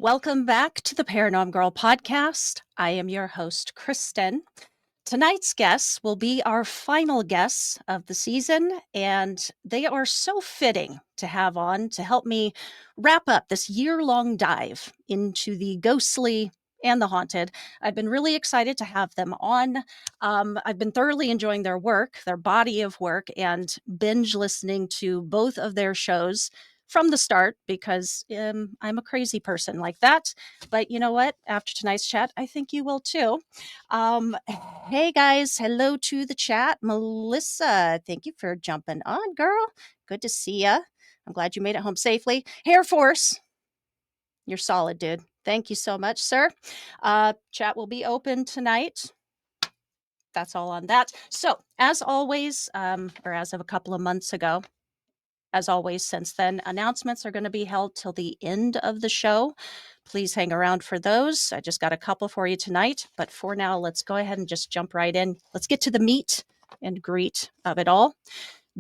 Welcome back to the Paranorm Girl podcast. I am your host, Kristen. Tonight's guests will be our final guests of the season, and they are so fitting to have on to help me wrap up this year-long dive into the ghostly and the haunted. I've been really excited to have them on. I've been thoroughly enjoying their work, their body of work, and binge listening to both of their shows from the start because I'm a crazy person like that. But you know what? After tonight's chat, I think you will too. Hey guys, hello to the chat. Melissa, thank you for jumping on, girl. Good to see ya. I'm glad you made it home safely. Air Force, you're solid, dude. Thank you so much, sir. Chat will be open tonight. That's all on that. So, as always, or as of a couple of months ago, as always, since then, announcements are going to be held till the end of the show. Please hang around for those. I just got a couple for you tonight. But for now, let's go ahead and just jump right in. Let's get to the meat and greet of it all.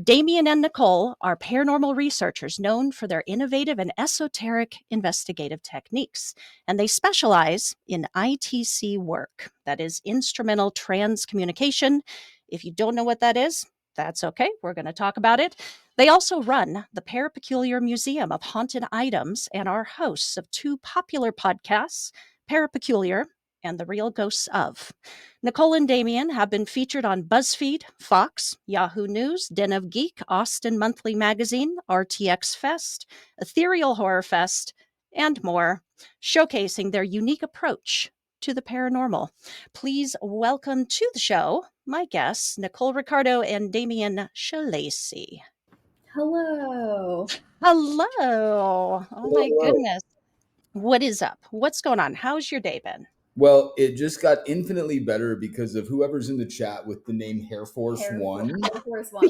Damian and Nicole are paranormal researchers known for their innovative and esoteric investigative techniques, and they specialize in ITC work, that is Instrumental Transcommunication. If you don't know what that is, that's okay. We're going to talk about it. They also run the ParaPeculiar Museum of Haunted Items and are hosts of two popular podcasts, ParaPeculiar and The Real Ghosts of. Nicole and Damian have been featured on BuzzFeed, Fox, Yahoo News, Den of Geek, Austin Monthly Magazine, RTX Fest, Ethereal Horror Fest, and more, showcasing their unique approach to the paranormal. Please welcome to the show my guests, Nicole Riccardo and Damian Schillaci. Hello. Hello. Oh my Hello. goodness. What is up? What's going on? How's your day been? Well, it just got infinitely better because of whoever's in the chat with the name Hair Force One. Air Force One.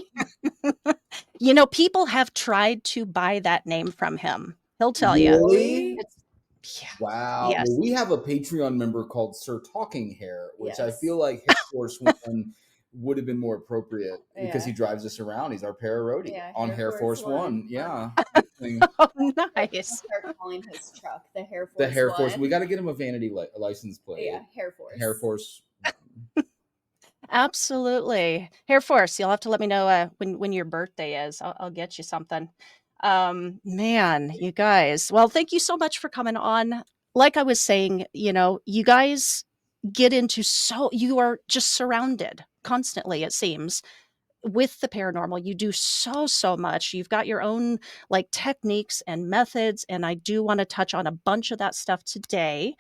You know, people have tried to buy that name from him. He'll tell Really? you. Yeah. Wow. Yes. Well, we have a Patreon member called Sir Talking Hair, which I Yes. feel like Hair Force One would have been more appropriate because he Yeah. drives us around. He's our para roadie Yeah, on Hair Force One. Yeah. Oh, I'll nice. start calling his truck the Hair Force The Hair One. Force. We got to get him a vanity license plate. Yeah, Hair Force. Hair Force. Absolutely. Hair Force, you'll have to let me know when your birthday is. I'll get you something. Man, you guys. Well, thank you so much for coming on. Like I was saying, you know, you guys get into you are just surrounded constantly, it seems, with the paranormal. You do so much. You've got your own like techniques and methods, and I do want to touch on a bunch of that stuff today.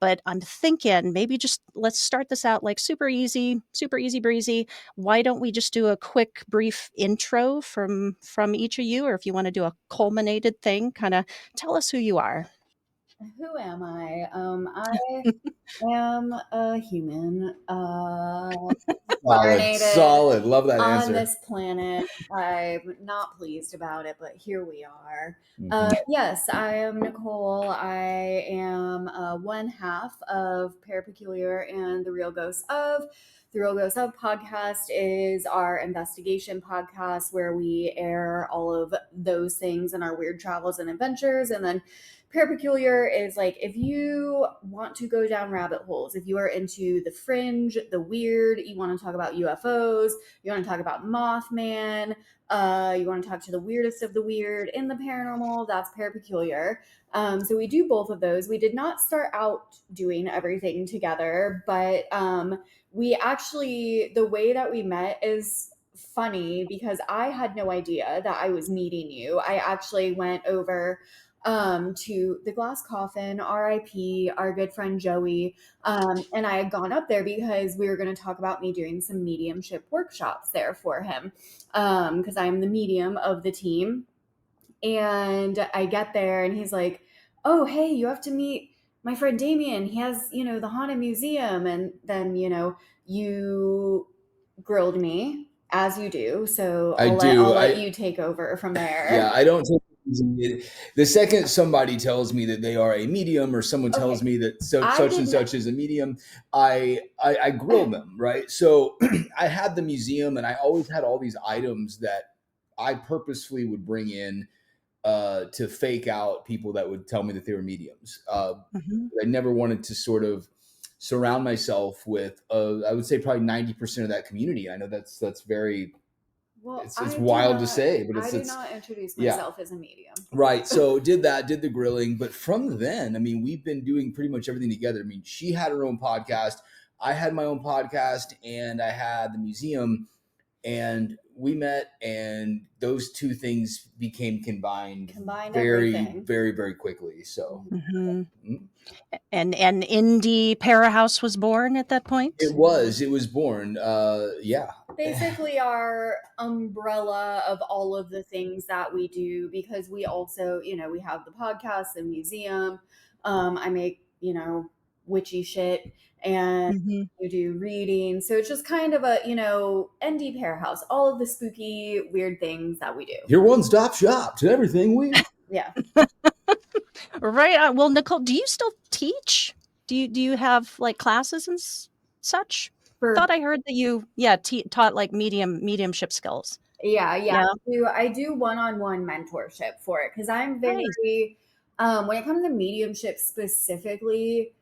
But I'm thinking maybe just let's start this out like super easy breezy. Why don't we just do a quick brief intro from each of you, or if you want to do a culminated thing, kind of tell us who you are. Who am I? I am a human. Solid. Love that on answer. this planet. I'm not pleased about it, but here we are. Mhm. Yes, I am Nicole. I am one half of ParaPeculiar and The Real Ghosts of. The Real Ghosts of podcast is our investigation podcast where we air all of those things and our weird travels and adventures. And then ParaPeculiar is like if you want to go down rabbit holes, if you are into the fringe, the weird, you want to talk about UFOs, you want to talk about Mothman, you want to talk to the weirdest of the weird in the paranormal, that's ParaPeculiar. So we do both of those. We did not start out doing everything together, but we actually, the way that we met is funny because I had no idea that I was meeting you. I actually went over to the Glass Coffin, RIP, our good friend Joey. And I had gone up there because we were going to talk about me doing some mediumship workshops there for him. Because I'm the medium of the team. And I get there and he's like, oh, hey, you have to meet my friend Damian. He has, the Haunted Museum. And then, you grilled me as you do. So I'll let you take over from there. Yeah, I don't take the second somebody tells me that they are a medium or someone tells me that such and such is a medium, I grill them, right? So I had the museum and I always had all these items that I purposefully would bring in to fake out people that would tell me that they were mediums. Mm-hmm. I never wanted to sort of surround myself with, I would say probably 90% of that community. I know that's very, well, it's wild to say, but I do not introduce myself as a medium. Right. So did the grilling. But from then, I mean, we've been doing pretty much everything together. I mean, she had her own podcast. I had my own podcast, and I had the museum, and we met, and those two things became combined very, everything. very, very quickly. So, Mm-hmm. And Indie Para House was born at that point? It was born. Yeah. Basically our umbrella of all of the things that we do, because we also, we have the podcast, the museum. I make, witchy shit, and Mm-hmm. you do reading. So it's just kind of a, ND Pair House, all of the spooky, weird things that we do. Your one-stop shop to everything weird. Yeah. Right. Well, Nicole, do you still teach? Do you have like classes and such? Thought I heard that you taught like mediumship skills. Yeah. I do one-on-one mentorship for it, because I'm very when it comes to mediumship specifically,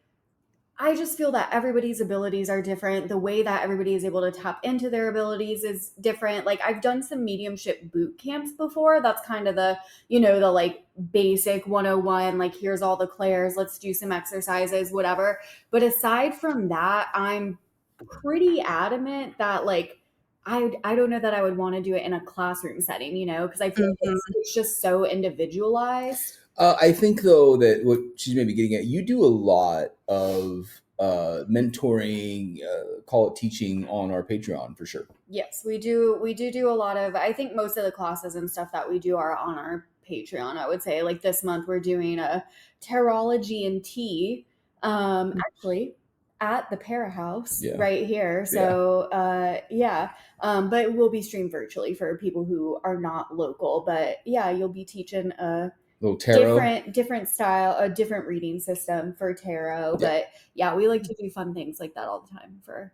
I just feel that everybody's abilities are different. The way that everybody is able to tap into their abilities is different. Like, I've done some mediumship boot camps before. That's kind of the, the like basic 101, like, here's all the clairs, let's do some exercises, whatever. But aside from that, I'm pretty adamant that, like, I don't know that I would want to do it in a classroom setting, because I feel like it's just so individualized. I think, though, that what she's maybe getting at, you do a lot of mentoring, call it teaching, on our Patreon for sure. Yes, we do. We do a lot of, I think most of the classes and stuff that we do are on our Patreon. I would say, like, this month we're doing a tarology and tea, actually at the Para House right here. So, but it will be streamed virtually for people who are not local. But yeah, you'll be teaching a little tarot, different style, a different reading system for tarot. But yeah, we like to do fun things like that all the time for.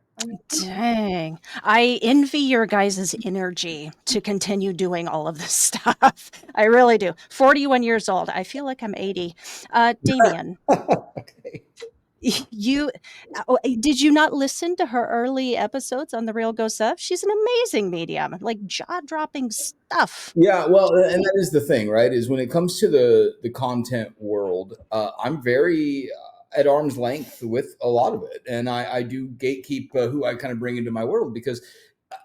Dang, I envy your guys' energy to continue doing all of this stuff. I really do. 41 years old. I feel like I'm 80. Damian. Okay. Did you not listen to her early episodes on The Real Ghost Of? She's an amazing medium, like jaw-dropping stuff. Yeah, well, and that is the thing, right? Is when it comes to the content world, I'm very at arm's length with a lot of it, and I do gatekeep who I kind of bring into my world, because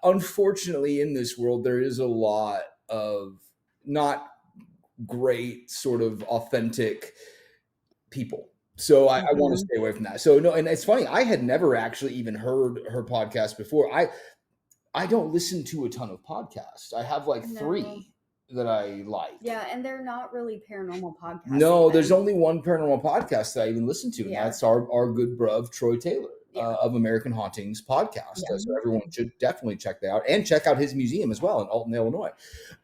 unfortunately in this world there is a lot of not great sort of authentic people. So I want to stay away from that. So no, and it's funny, I had never actually even heard her podcast before. I don't listen to a ton of podcasts. I have like 3 that I like. Yeah, and they're not really paranormal podcasts. No, there's only one paranormal podcast that I even listen to, and that's our good bruv Troy Taylor of American Hauntings podcast. So everyone should definitely check that out, and check out his museum as well in Alton, Illinois.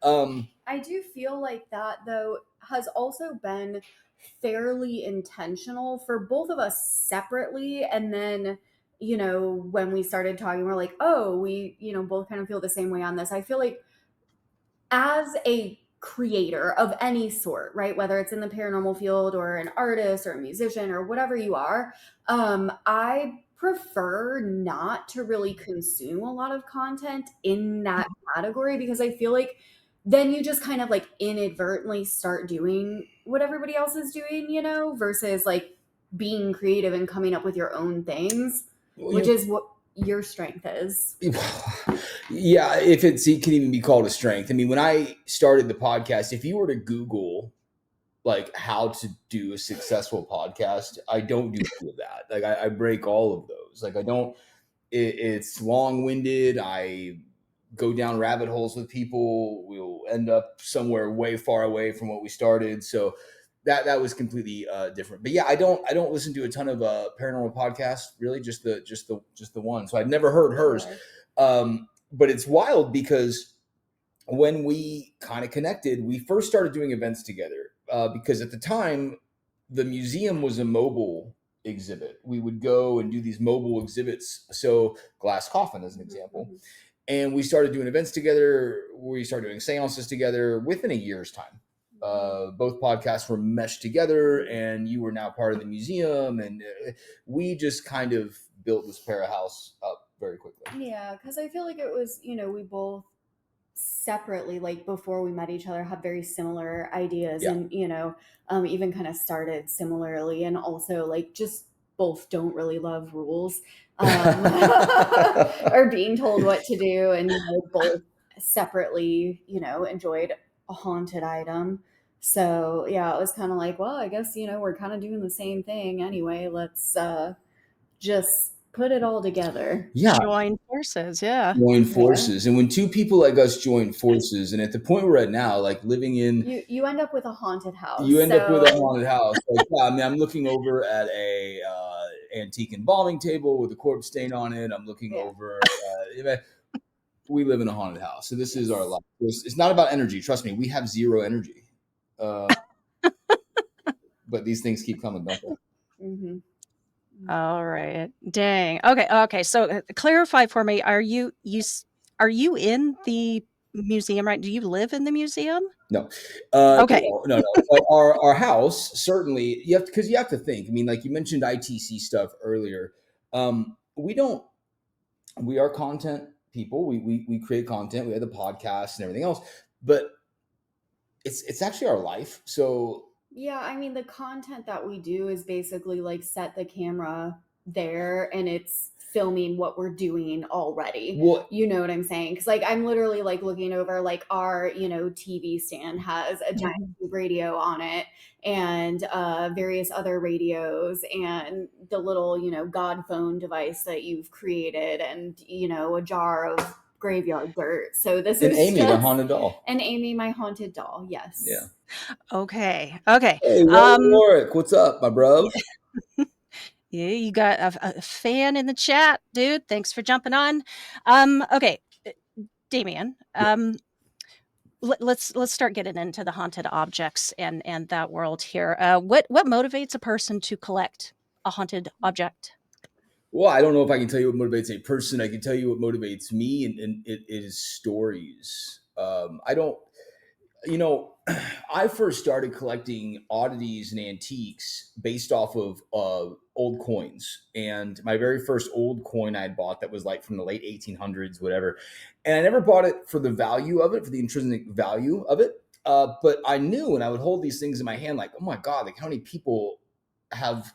I do feel like that, though, has also been fairly intentional for both of us separately, and then when we started talking, we're like, oh, we both kind of feel the same way on this. I feel like as a creator of any sort, right, whether it's in the paranormal field or an artist or a musician or whatever you are, I prefer not to really consume a lot of content in that category, because I feel like then you just kind of like inadvertently start doing what everybody else is doing, versus like being creative and coming up with your own things, which is what your strength is. Yeah, if it can even be called a strength. I mean, when I started the podcast, if you were to Google like how to do a successful podcast, I don't do any of that. Like I break all of those. Like I don't. It's long-winded. I go down rabbit holes with people. We'll end up somewhere way far away from what we started. So that was completely different. But yeah, I don't listen to a ton of paranormal podcasts. Really, just the one. So I've never heard hers. But it's wild, because when we kind of connected, we first started doing events together, because at the time the museum was a mobile exhibit. We would go and do these mobile exhibits. So Glass Coffin as an example. And we started doing events together. We started doing seances together within a year's time. Both podcasts were meshed together, and you were now part of the museum, and we just kind of built this para house up very quickly. Yeah, because I feel like it was, we both separately, like before we met each other, have very similar ideas, Yeah. and even kind of started similarly, and also like just both don't really love rules, or being told what to do, and both separately, enjoyed a haunted item. So yeah, it was kind of like, well, I guess we're kind of doing the same thing anyway. Let's just put it all together. Yeah. Join forces. Yeah. Join forces. And when two people like us join forces, and at the point we're at now, like living in, you end up with a haunted house. you end up with a haunted house. Like, yeah, I mean, I'm looking over at a antique embalming table with a corpse stain on it. I'm looking over. We live in a haunted house, so this is our life. It's not about energy. Trust me, we have zero energy. But these things keep coming, don't they? Mm-hmm. All right. Dang. Okay. So clarify for me. Are you in the museum, right? Do you live in the museum? No. Okay. No. But our house, certainly, because you have to think. I mean, like you mentioned ITC stuff earlier. We are content people. We create content. We have the podcast and everything else, but it's actually our life. So yeah, I mean, the content that we do is basically like set the camera there and it's filming what we're doing already. You know what I'm saying? Because like I'm literally like looking over like our TV stand has a giant radio on it, and various other radios, and the little God phone device that you've created, and a jar of graveyard dirt. So this is Amy, the haunted doll. And Amy, my haunted doll. Yes. Yeah. Okay. Hey, Warwick, what's up, my bro? Yeah, you got a fan in the chat, dude. Thanks for jumping on. Okay, Damian. Let's start getting into the haunted objects and that world here. What motivates a person to collect a haunted object? Well, I don't know if I can tell you what motivates a person. I can tell you what motivates me, and it is stories. I don't, I first started collecting oddities and antiques based off of old coins. And my very first old coin I had bought that was like from the late 1800s, whatever. And I never bought it for the value of it, for the intrinsic value of it. But I knew, and I would hold these things in my hand like, oh my God, like how many people have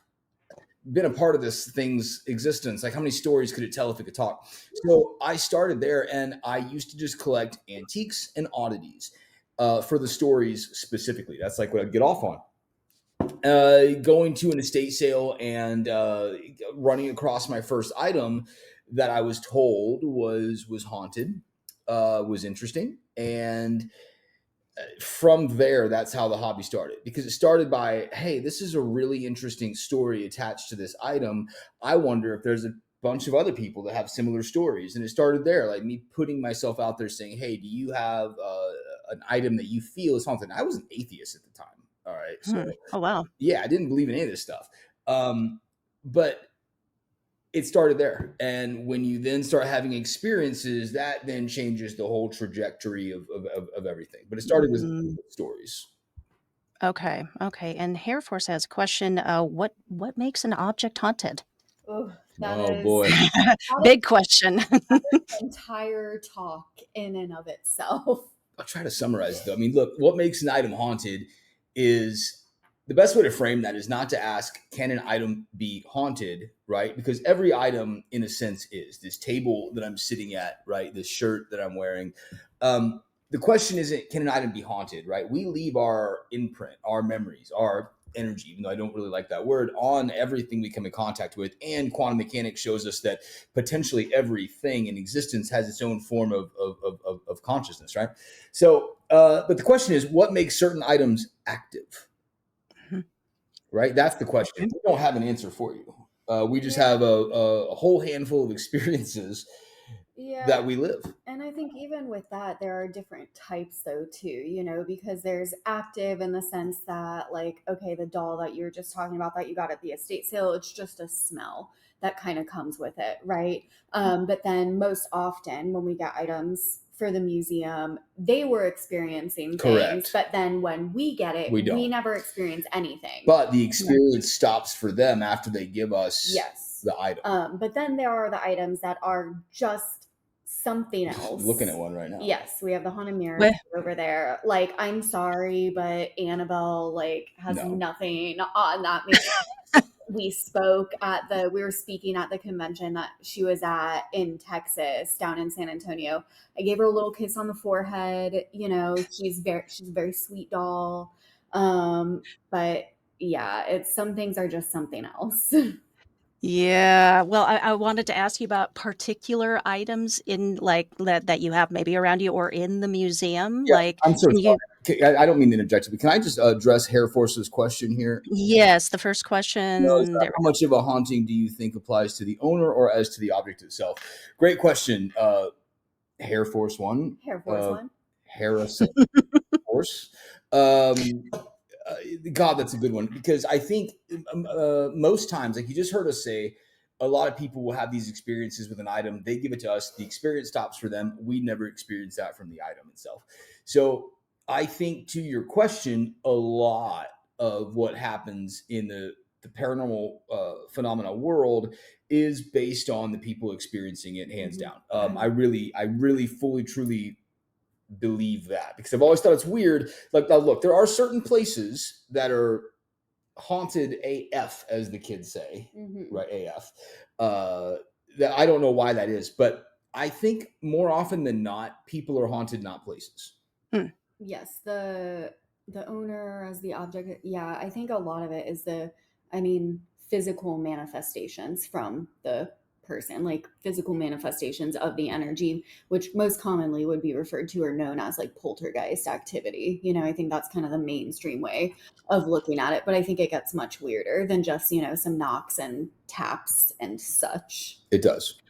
been a part of this thing's existence? Like how many stories could it tell if it could talk? So I started there, and I used to just collect antiques and oddities for the stories specifically. That's like what I'd get off on. Going to an estate sale and running across my first item that I was told was haunted was interesting. And from there, that's how the hobby started, because it started by, hey, this is a really interesting story attached to this item. I wonder if there's a bunch of other people that have similar stories. And it started there, like me putting myself out there saying, hey, do you have an item that you feel is haunted? And I was an atheist at the time. All right. So, Oh, wow. Yeah, I didn't believe in any of this stuff. But it started there. And when you then start having experiences, that then changes the whole trajectory of everything. But it started with stories. Okay. And Hair Force has a question. What makes an object haunted? Oh, boy. Big question. Entire talk in and of itself. I'll try to summarize it though. I mean, look, what makes an item haunted is, the best way to frame that is not to ask, can an item be haunted, right? Because every item, in a sense, is. This table that I'm sitting at, right? This shirt that I'm wearing. The question isn't, can an item be haunted, right? We leave our imprint, our memories, our energy, even though I don't really like that word, on everything we come in contact with. And quantum mechanics shows us that potentially everything in existence has its own form of consciousness, right? So, but the question is, what makes certain items active? Right? That's the question. We don't have an answer for you. We just have a whole handful of experiences that we live. And I think even with that, there are different types though too, because there's active in the sense that, like, okay, the doll that you're just talking about that you got at the estate sale, it's just a smell that kind of comes with it, right? But then most often when we get items for the museum, they were experiencing things. Correct. But then when we get it, We don't. we never experience anything. But the experience stops for them after they give us Yes. the item. But then there are the items that are just something else. Looking at one right now. Yes, we have the haunted mirror over there. Like, I'm sorry, but Annabelle has nothing on that. We were speaking at the convention that she was at in Texas, down in San Antonio. I gave her a little kiss on the forehead. She's a very sweet doll. But yeah, some things are just something else. Yeah. Well, I wanted to ask you about particular items in that you have maybe around you or in the museum. Yeah, I'm so sorry. I don't mean to interject, but can I just address Hair Force's question here? Yes, the first question. How much of a haunting do you think applies to the owner or as to the object itself? Great question. Hair Force One. Hair Force One. Harrison Force. God, that's a good one, because I think most times, like you just heard us say, a lot of people will have these experiences with an item. They give it to us. The experience stops for them. We never experience that from the item itself. So I think, to your question, a lot of what happens in the paranormal phenomena world is based on the people experiencing it, hands down. I really fully, truly believe that, because I've always thought it's weird. Like, now look, there are certain places that are haunted AF, as the kids say, right? AF. That I don't know why that is, but I think more often than not, people are haunted, not places. Yes, the owner as the object. Yeah, I think a lot of it is physical manifestations from the person, like physical manifestations of the energy, which most commonly would be referred to or known as like poltergeist activity. I think that's kind of the mainstream way of looking at it, but I think it gets much weirder than just, some knocks and taps and such. It does.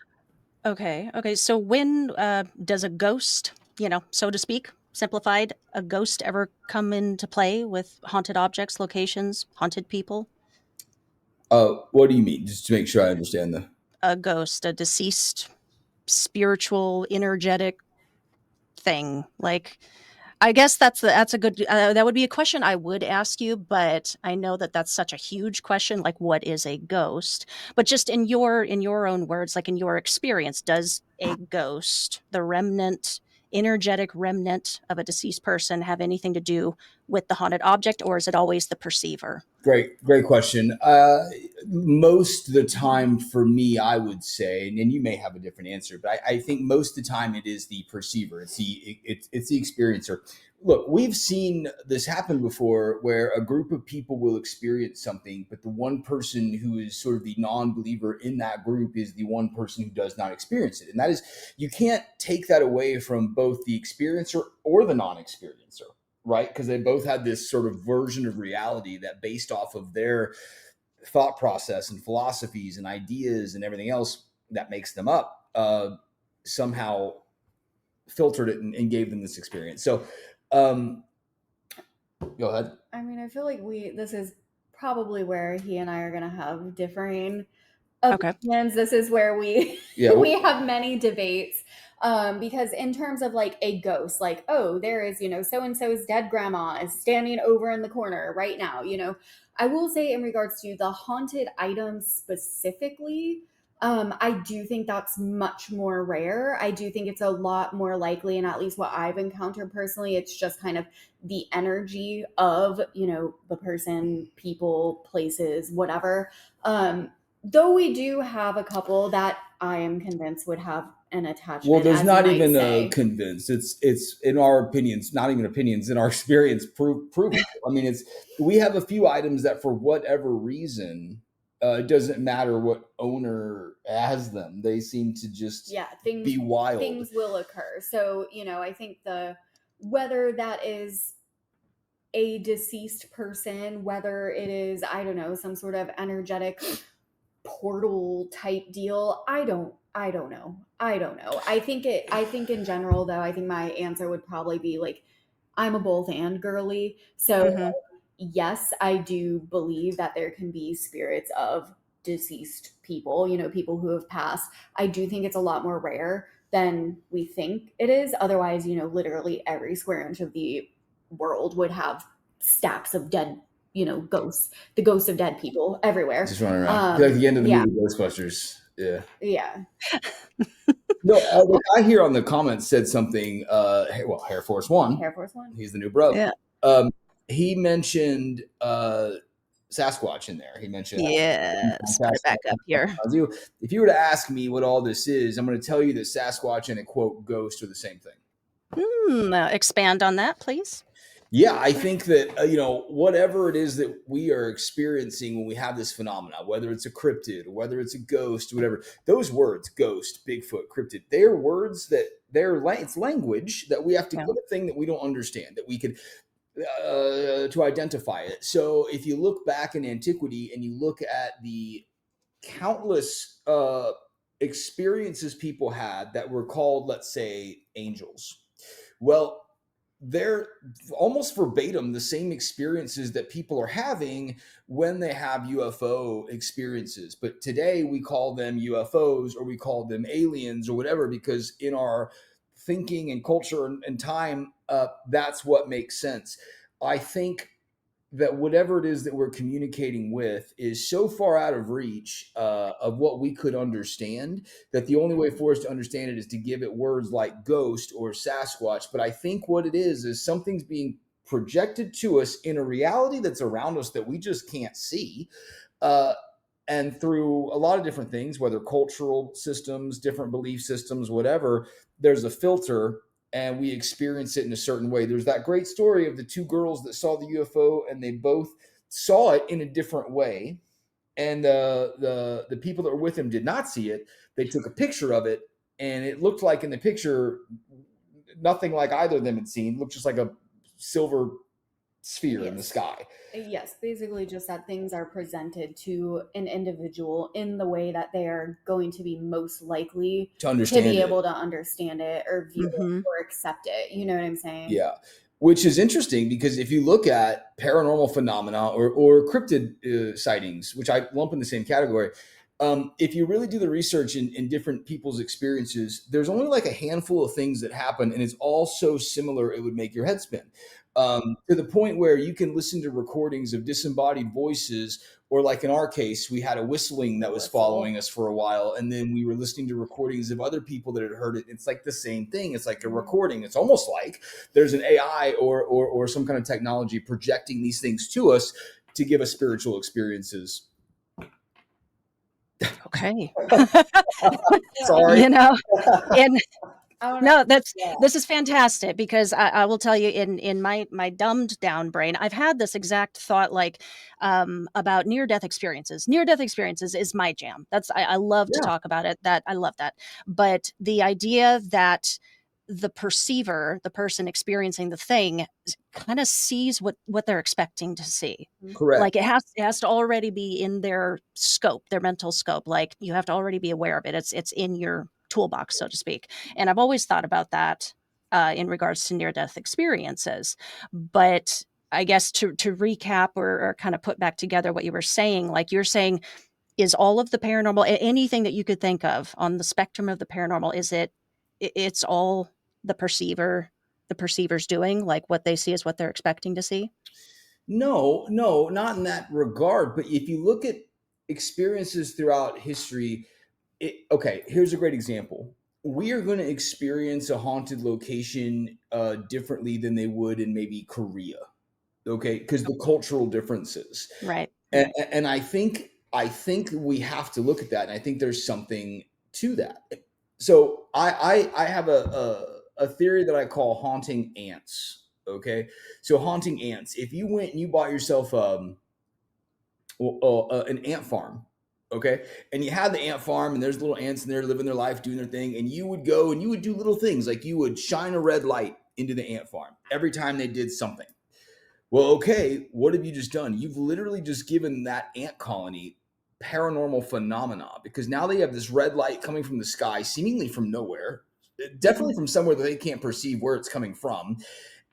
Okay. So when does a ghost, so to speak, simplified, a ghost ever come into play with haunted objects, locations, haunted people? What do you mean? Just to make sure I understand a ghost, a deceased spiritual, energetic thing. Like, I guess that's a good, that would be a question I would ask you, but I know that that's such a huge question. Like, what is a ghost? But just in your own words, like in your experience, does a ghost, the remnant, energetic remnant of a deceased person, have anything to do with the haunted object, or is it always the perceiver? Great question. Most of the time for me, I would say, and you may have a different answer, but I think most of the time it is the perceiver. It's the experiencer. Look, we've seen this happen before, where a group of people will experience something, but the one person who is sort of the non-believer in that group is the one person who does not experience it. And that is, you can't take that away from both the experiencer or the non-experiencer. Right? Because they both had this sort of version of reality that, based off of their thought process and philosophies and ideas and everything else that makes them up, somehow filtered it and gave them this experience. So go ahead. I feel like this is probably where he and I are going to have differing opinions. This is where we have many debates. Because in terms of like a ghost, like, oh, there is, so-and-so's dead grandma is standing over in the corner right now, I will say, in regards to the haunted items specifically, I do think that's much more rare. I do think it's a lot more likely, and at least what I've encountered personally, it's just kind of the energy of, the person, people, places, whatever. Though we do have a couple that I am convinced would have an attachment. Well, there's not even a convinced. It's in our opinions, not even opinions, in our experience, proven. We have a few items that, for whatever reason, it doesn't matter what owner has them, they seem to just be wild. Things will occur. So, I think whether that is a deceased person, whether it is, I don't know, some sort of energetic portal type deal, I don't know. I think in general, though, I think my answer would probably be like, I'm a both and girly. So yes, I do believe that there can be spirits of deceased people, people who have passed. I do think it's a lot more rare. than we think it is. Otherwise, literally every square inch of the world would have stacks of dead, ghosts, the ghosts of dead people everywhere. Just running around. I feel like the end of the yeah. movie Ghostbusters. Yeah. Yeah. No, the guy here on the comments said something. Air Force One. Air Force One. He's the new bro. Yeah. He mentioned Sasquatch in there. He mentioned Yes. Put it back up here. If you were to ask me what all this is, I'm going to tell you that Sasquatch and a quote ghost are the same thing. Expand on that, please. Yeah, I think that, whatever it is that we are experiencing when we have this phenomena, whether it's a cryptid, whether it's a ghost, whatever, those words, ghost, Bigfoot, cryptid, they're words that it's language that we have to put a thing that we don't understand, that we could, to identify it. So if you look back in antiquity and you look at the countless experiences people had that were called, let's say, angels, well, they're almost verbatim the same experiences that people are having when they have UFO experiences. But today we call them UFOs or we call them aliens or whatever, because in our thinking and culture and time, that's what makes sense. I think that whatever it is that we're communicating with is so far out of reach of what we could understand that the only way for us to understand it is to give it words like ghost or Sasquatch. But I think what it is something's being projected to us in a reality that's around us that we just can't see. And through a lot of different things, whether cultural systems, different belief systems, whatever, there's a filter and we experience it in a certain way. There's that great story of the two girls that saw the UFO and they both saw it in a different way. And the people that were with them did not see it. They took a picture of it and it looked like in the picture, nothing like either of them had seen. It looked just like a silver sphere in the sky. Yes, basically just that things are presented to an individual in the way that they are going to be most likely to understand be able to understand it or view it or accept it. You know what I'm saying? Yeah. Which is interesting because if you look at paranormal phenomena or cryptid sightings, which I lump in the same category, if you really do the research in different people's experiences, there's only like a handful of things that happen, and it's all so similar it would make your head spin. To the point where you can listen to recordings of disembodied voices, or like in our case, we had a whistling that was following us for a while, and then we were listening to recordings of other people that had heard it. It's like the same thing. It's like a recording. It's almost like there's an AI or some kind of technology projecting these things to us to give us spiritual experiences. Okay. Sorry. No, this is fantastic because I will tell you in my dumbed down brain, I've had this exact thought like about near-death experiences. Near-death experiences is my jam. I love to talk about it. I love that. But the idea that the perceiver, the person experiencing the thing, kind of sees what they're expecting to see. Correct. Like it has to already be in their scope, their mental scope. Like you have to already be aware of it. It's in your toolbox, so to speak. And I've always thought about that in regards to near-death experiences. But I guess to recap or kind of put back together what you were saying, like you're saying, is all of the paranormal, anything that you could think of on the spectrum of the paranormal, it's all the perceiver's doing, like what they see is what they're expecting to see? No, not in that regard. But if you look at experiences throughout history, okay, here's a great example. We are going to experience a haunted location differently than they would in maybe Korea, okay, because the cultural differences. Right. And I think we have to look at that, and I think there's something to that. So I have a theory that I call haunting ants. Okay, so haunting ants. If you went and you bought yourself an ant farm, okay, and you had the ant farm, and there's little ants in there living their life, doing their thing, and you would go and you would do little things like you would shine a red light into the ant farm every time they did something. Well, okay, what have you just done? You've literally just given that ant colony paranormal phenomena, because now they have this red light coming from the sky, seemingly from nowhere, definitely from somewhere that they can't perceive where it's coming from.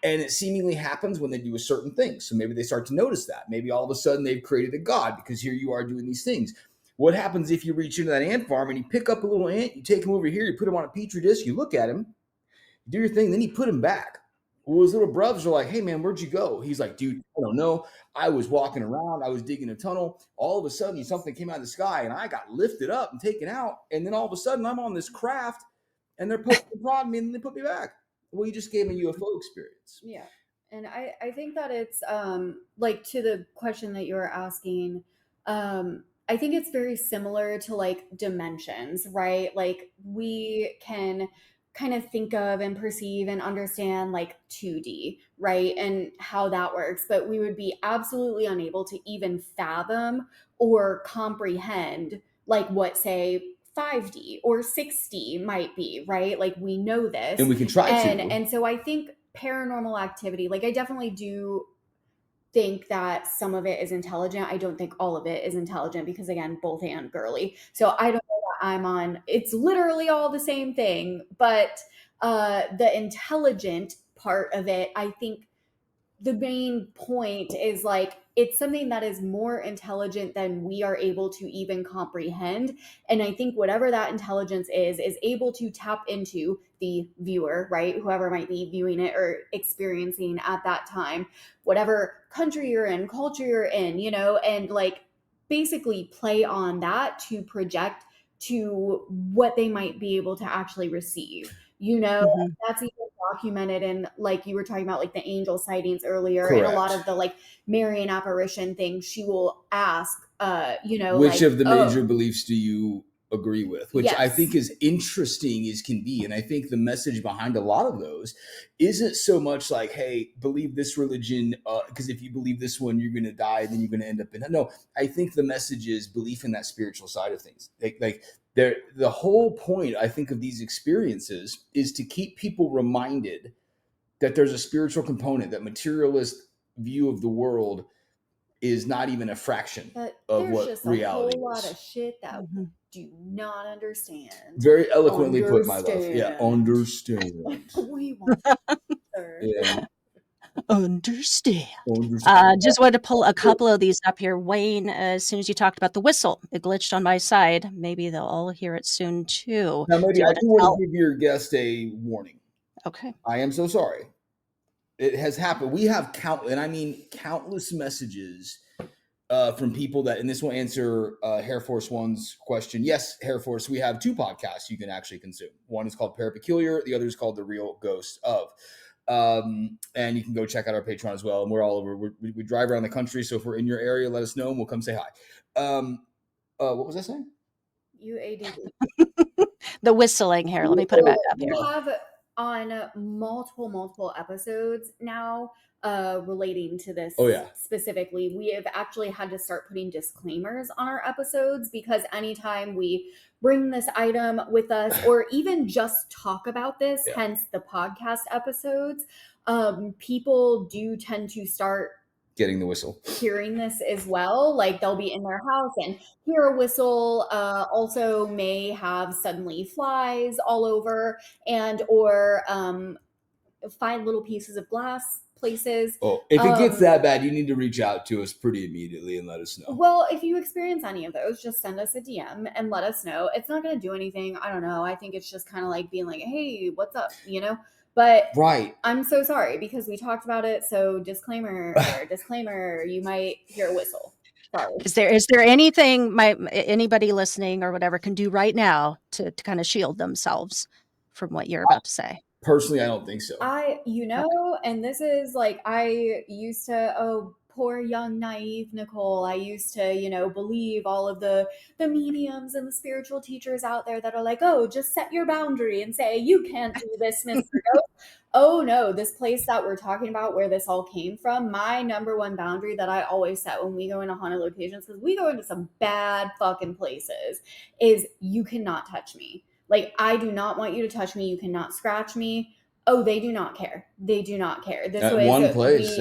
And it seemingly happens when they do a certain thing. So maybe they start to notice that. Maybe all of a sudden they've created a god because here you are doing these things. What happens if you reach into that ant farm and you pick up a little ant, you take him over here, you put him on a petri dish, you look at him, you do your thing, then you put him back. Well, his little brothers are like, hey man, where'd you go? He's like, dude, I don't know. I was walking around, I was digging a tunnel. All of a sudden, something came out of the sky and I got lifted up and taken out. And then all of a sudden, I'm on this craft and they're poking and prodding me and they put me back. Well, you just gave me a UFO experience. Yeah. And I think that it's like to the question that you were asking, I think it's very similar to like dimensions, right? Like we can kind of think of and perceive and understand like 2D, right? And how that works, but we would be absolutely unable to even fathom or comprehend like what, say, 5D or 6D might be, right? Like we know this. And we can try to. And so I think paranormal activity, like I definitely do think that some of it is intelligent. I don't think all of it is intelligent because again, both and girly. So I don't know that I'm on, it's literally all the same thing, but the intelligent part of it, I think the main point is like it's something that is more intelligent than we are able to even comprehend. And I think whatever that intelligence is able to tap into the viewer, right? Whoever might be viewing it or experiencing at that time, whatever country you're in, culture you're in, you know, and like basically play on that to project to what they might be able to actually receive. You know, Mhm. that's even documented in, like you were talking about, like the angel sightings earlier, Correct. and a lot of the like Marian apparition things. She will ask, you know, which like, of the major beliefs do you agree with? Which I Yes. think is interesting as can be. And I think the message behind a lot of those isn't so much like, hey, believe this religion, because if you believe this one, you're going to die, then you're going to end up in. No, I think the message is belief in that spiritual side of things. Like the whole point, I think, of these experiences is to keep people reminded that there's a spiritual component, that materialist view of the world is not even a fraction But of there's what just a reality whole lot is. of shit that we Mhm. do not understand. Very eloquently put, my love. Yeah, Understand. understand. We want, sir. Yeah, Understand. understand. Just wanted to pull a couple of these up here. Wayne, as soon as you talked about the whistle, it glitched on my side. Maybe they'll all hear it soon too. Now, Do maybe you I want do to want tell? to give your guest a warning. Okay. I am so sorry. It has happened. We have countless messages from people that, and this will answer Hair Force One's question. Yes, Hair Force, we have two podcasts you can actually consume. One is called ParaPeculiar. The other is called The Real Ghost of. And you can go check out our Patreon as well. And we're all over. We drive around the country. So if we're in your area, let us know and we'll come say hi. What was I saying? UADD. The whistling here. Let me put it back up here. We have on multiple episodes now relating to this. Oh, yeah. Specifically, we have actually had to start putting disclaimers on our episodes because anytime we bring this item with us or even just talk about this, Yeah. hence the podcast episodes, people do tend to start Getting the whistle. hearing this as well. Like they'll be in their house and hear a whistle, also may have suddenly flies all over and or find little pieces of glass places. Oh, if it gets that bad, you need to reach out to us pretty immediately and let us know. Well, if you experience any of those, just send us a DM and let us know. It's not going to do anything. I don't know. I think it's just kind of like being like, hey, what's up? You know? But right. I'm so sorry because we talked about it. So disclaimer, you might hear a whistle. Sorry. Is there anything anybody listening or whatever can do right now to kind of shield themselves from what you're about to say? Personally, I don't think so. And this is like, I used to, poor young naive Nicole. I used to, believe all of the mediums and the spiritual teachers out there that are like, oh, just set your boundary and say, you can't do this, Mr. Ghost. Oh no, this place that we're talking about where this all came from, my number one boundary that I always set when we go into haunted locations, because we go into some bad fucking places, is you cannot touch me. Like, I do not want you to touch me. You cannot scratch me. Oh, they do not care. They do not care. This was one place.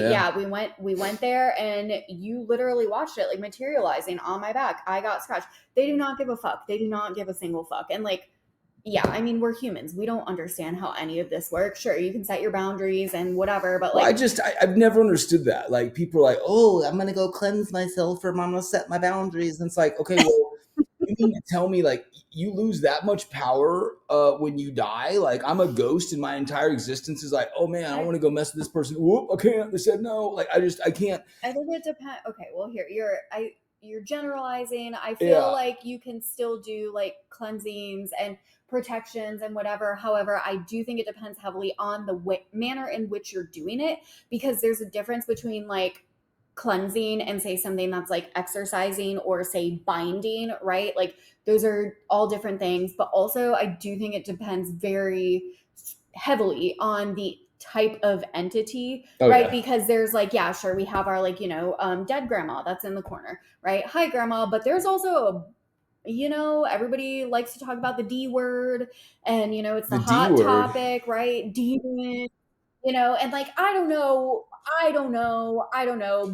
We went there and you literally watched it like materializing on my back. I got scratched. They do not give a fuck. They do not give a single fuck. And like, yeah, I mean, we're humans. We don't understand how any of this works. Sure, you can set your boundaries and whatever, but like, I've never understood that. Like, people are like, oh, I'm gonna go cleanse myself or I'm gonna set my boundaries. And it's like, okay, well, mean to tell me like you lose that much power when you die? Like I'm a ghost and my entire existence is like, oh man, I want to go mess with this person. Whoop, I can't. They said no. Like I can't. I think it depends. Okay, well here you're generalizing. I feel like you can still do like cleansings and protections and whatever. However, I do think it depends heavily on the manner in which you're doing it, because there's a difference between like cleansing and say something that's like exercising or say binding, right? Like those are all different things. But also I do think it depends very heavily on the type of entity, right? Because there's like, yeah, sure, we have our like, dead grandma that's in the corner, right? Hi, grandma. But there's also everybody likes to talk about the D word, and it's the hot topic, right? Demon, and like I don't know.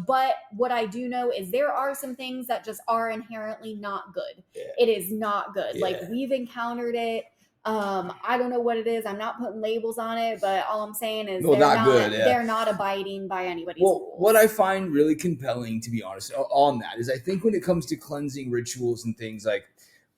But what I do know is there are some things that just are inherently not good. It is not good. Like we've encountered it. I don't know what it is. I'm not putting labels on it, but all I'm saying is they're not abiding by anybody's rules. What I find really compelling, to be honest, on that is I think when it comes to cleansing rituals and things like,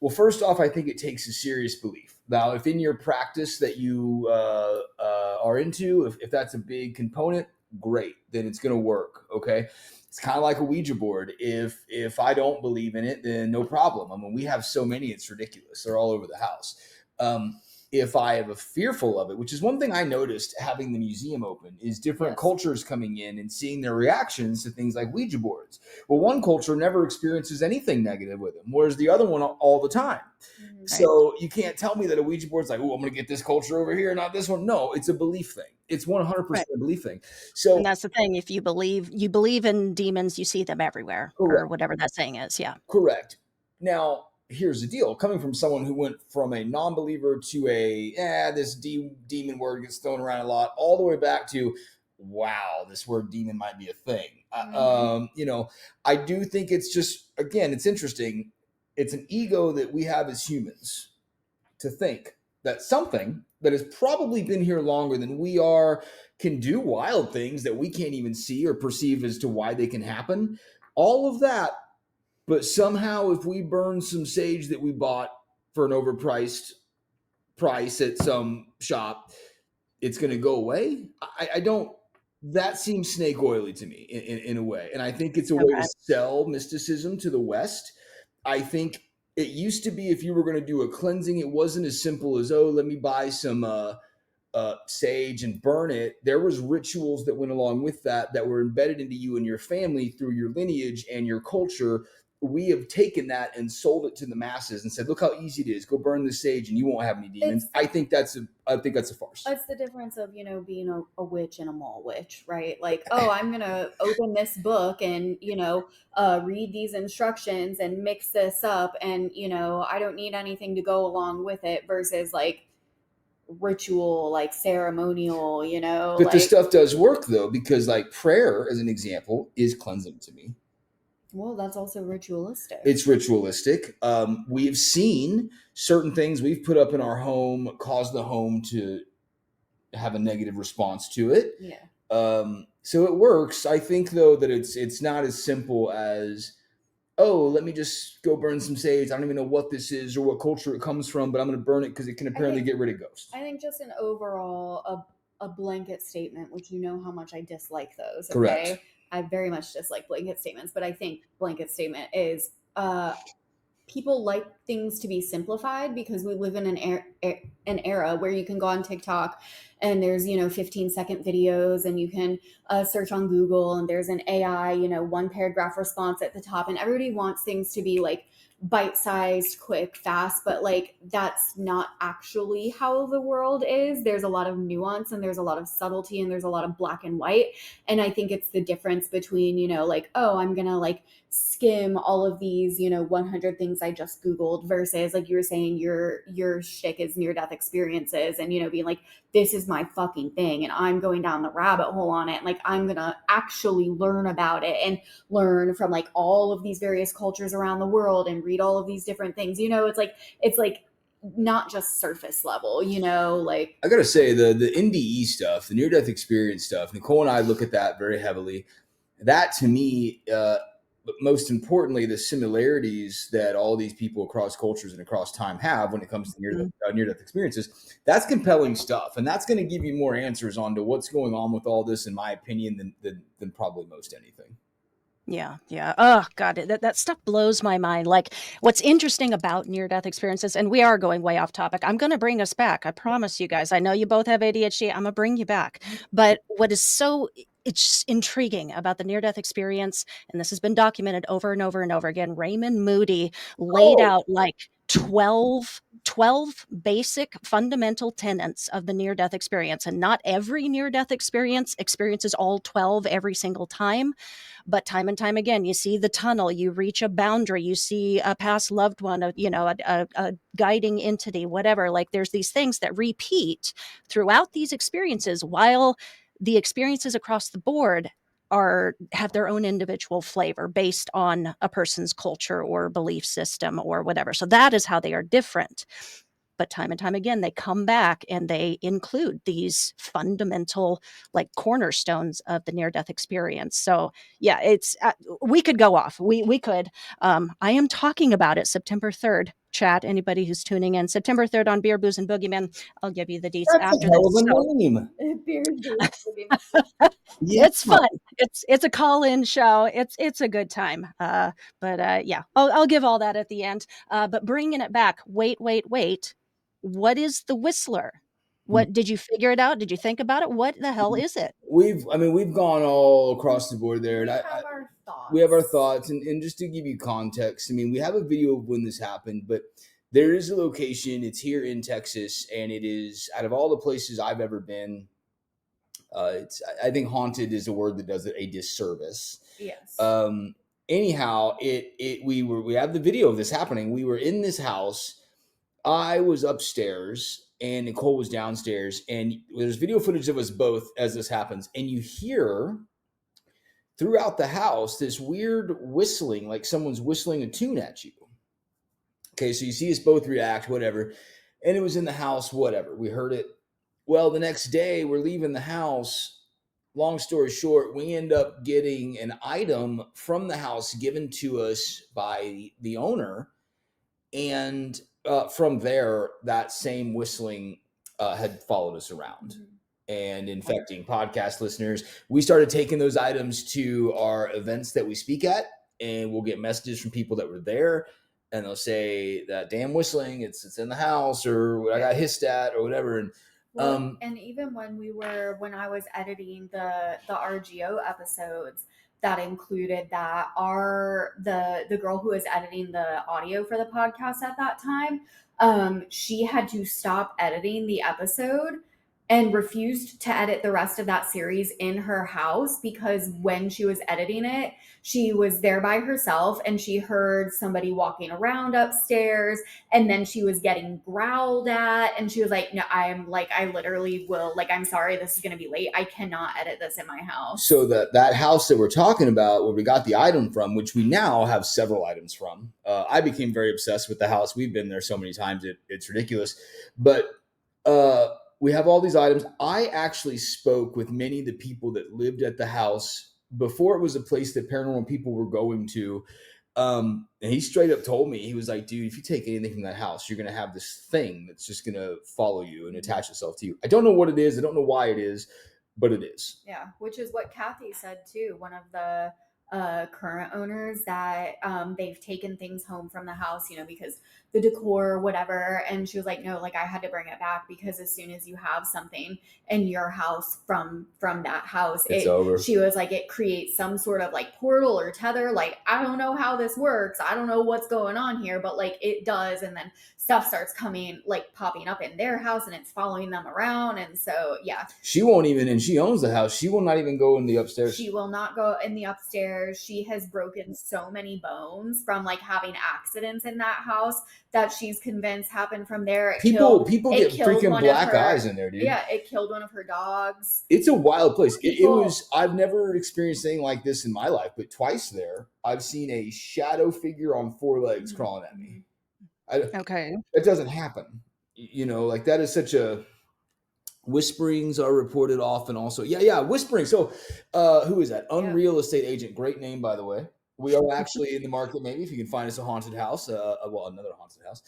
well, first off, I think it takes a serious belief. Now, if in your practice that you are into, if that's a big component, great, then it's going to work. Okay. It's kind of like a Ouija board. If I don't believe in it, then no problem. I mean, we have so many, it's ridiculous. They're all over the house. If I am fearful of it, which is one thing I noticed having the museum open, is different cultures coming in and seeing their reactions to things like Ouija boards. Well, one culture never experiences anything negative with them, whereas the other one all the time. Right. So you can't tell me that a Ouija board's like, oh, I'm going to get this culture over here, not this one. No, it's a belief thing. It's 100% a belief thing. So, and that's the thing. If you believe in demons, you see them everywhere, correct, or whatever that saying is. Yeah. Correct. Now, here's the deal. Coming from someone who went from a non-believer to this demon word gets thrown around a lot, all the way back to, wow, this word demon might be a thing. I do think it's just, again, it's interesting. It's an ego that we have as humans to think that something that has probably been here longer than we are can do wild things that we can't even see or perceive as to why they can happen. All of that. But somehow if we burn some sage that we bought for an overpriced price at some shop, it's going to go away. I don't, that seems snake oily to me in a way. And I think it's a way to sell mysticism to the West. I think it used to be if you were going to do a cleansing, it wasn't as simple as, oh, let me buy some sage and burn it. There was rituals that went along with that were embedded into you and your family through your lineage and your culture. We have taken that and sold it to the masses and said, look how easy it is. Go burn the sage and you won't have any demons. I think that's a farce. It's the difference of, being a witch and a mall witch, right? Like, oh, I'm going to open this book and, read these instructions and mix this up. And, I don't need anything to go along with it versus like ritual, like ceremonial, But this stuff does work though, because like prayer, as an example, is cleansing to me. Well, that's also ritualistic. It's ritualistic. We've seen certain things we've put up in our home cause the home to have a negative response to it. Yeah. So it works. I think though that it's not as simple as, oh, let me just go burn some sage. I don't even know what this is or what culture it comes from, but I'm going to burn it because it can apparently get rid of ghosts. I think just an overall a blanket statement, which how much I dislike those. Okay? Correct. I very much dislike blanket statements, but I think blanket statement is people like things to be simplified because we live in an era where you can go on TikTok and there's 15-second videos and you can search on Google and there's an AI one paragraph response at the top, and everybody wants things to be like bite-sized, quick, fast, but like that's not actually how the world is. There's a lot of nuance and there's a lot of subtlety and there's a lot of black and white. And I think it's the difference between, like, oh, I'm gonna like skim all of these 100 things I just Googled versus, like you were saying, your shtick is near-death experiences and being like, this is my fucking thing and I'm going down the rabbit hole on it, and like I'm gonna actually learn about it and learn from like all of these various cultures around the world and read all of these different things. It's like not just surface level, like I gotta say the NDE stuff, the near-death experience stuff, Nicole and I look at that very heavily. That to me most importantly, the similarities that all these people across cultures and across time have when it comes to near-death experiences, that's compelling stuff. And that's going to give you more answers onto what's going on with all this, in my opinion, than probably most anything. Yeah. Oh, God, that stuff blows my mind. Like, what's interesting about near-death experiences, and we are going way off topic. I'm going to bring us back. I promise you guys. I know you both have ADHD. I'm going to bring you back. But what is so it's intriguing about the near-death experience, and this has been documented over and over and over again. Raymond Moody laid out like 12 basic fundamental tenets of the near-death experience. And not every near-death experiences all 12 every single time. But time and time again, you see the tunnel, you reach a boundary, you see a past loved one, a guiding entity, whatever. Like, there's these things that repeat throughout these experiences, while the experiences across the board have their own individual flavor based on a person's culture or belief system or whatever. So that is how they are different. But time and time again, they come back and they include these fundamental, like, cornerstones of the near-death experience. So yeah, it's we could go off. We could. I am talking about it September 3rd. Chat, anybody who's tuning in, September 3rd on Beer, Booze, and Boogeymen. I'll give you the deets That's after a hell this. of a name. Yeah. It's fun. It's a call-in show. It's a good time. But yeah, I'll give all that at the end. But bringing it back. Wait. What is the Whistler? What did you figure it out? Did you think about it? What the hell is it? We've gone all across the board there. We And have our thoughts. we have our thoughts. And just to give you context, I mean, we have a video of when this happened, but there is a location. It's here in Texas, and it is, out of all the places I've ever been, I think haunted is a word that does it a disservice. Yes. Anyhow, we have the video of this happening. We were in this house. I was upstairs and Nicole was downstairs, and there's video footage of us both as this happens. And you hear throughout the house this weird whistling, like someone's whistling a tune at you. Okay, so you see us both react, whatever. And it was in the house, whatever. We heard it. Well, the next day we're leaving the house. Long story short, we end up getting an item from the house given to us by the owner. And from there, that same whistling had followed us around and infecting podcast listeners. We started taking those items to our events that we speak at, and we'll get messages from people that were there, and they'll say that damn whistling, it's in the house, or I got hissed at, or whatever. And and even when I was editing the RGO episodes, that included that the girl who was editing the audio for the podcast at that time, she had to stop editing the episode and refused to edit the rest of that series in her house, because when she was editing it, she was there by herself and she heard somebody walking around upstairs, and then she was getting growled at, and she was like, no, I literally will, like, I'm sorry, this is going to be late. I cannot edit this in my house. So that house that we're talking about, where we got the item from, which we now have several items from, I became very obsessed with the house. We've been there so many times, it's ridiculous. But we have all these items. I actually spoke with many of the people that lived at the house before it was a place that paranormal people were going to. And he straight up told me, he was like, dude, if you take anything from that house, you're going to have this thing that's just going to follow you and attach itself to you. I don't know what it is. I don't know why it is, but it is. Yeah, which is what Kathy said too. One of the current owners, that they've taken things home from the house, because the decor, whatever. And she was like, no, like, I had to bring it back, because as soon as you have something in your house from that house, it's over. She was like, it creates some sort of like portal or tether. Like, I don't know how this works. I don't know what's going on here, but like it does. And then stuff starts popping up in their house, and it's following them around. And so, yeah. She won't even, and she owns the house, she will not even go in the upstairs. She will not go in the upstairs. She has broken so many bones from like having accidents in that house that she's convinced happened from there. People get freaking black eyes in there, dude. Yeah, it killed one of her dogs. It's a wild place. It was, I've never experienced anything like this in my life, but twice there, I've seen a shadow figure on 4 legs crawling at me. Okay. That doesn't happen. Like, that is such a... Whisperings are reported often also. Yeah, whispering. So who is that? Unreal Estate Agent. Great name, by the way. We are actually in the market. Maybe if you can find us a haunted house, another haunted house.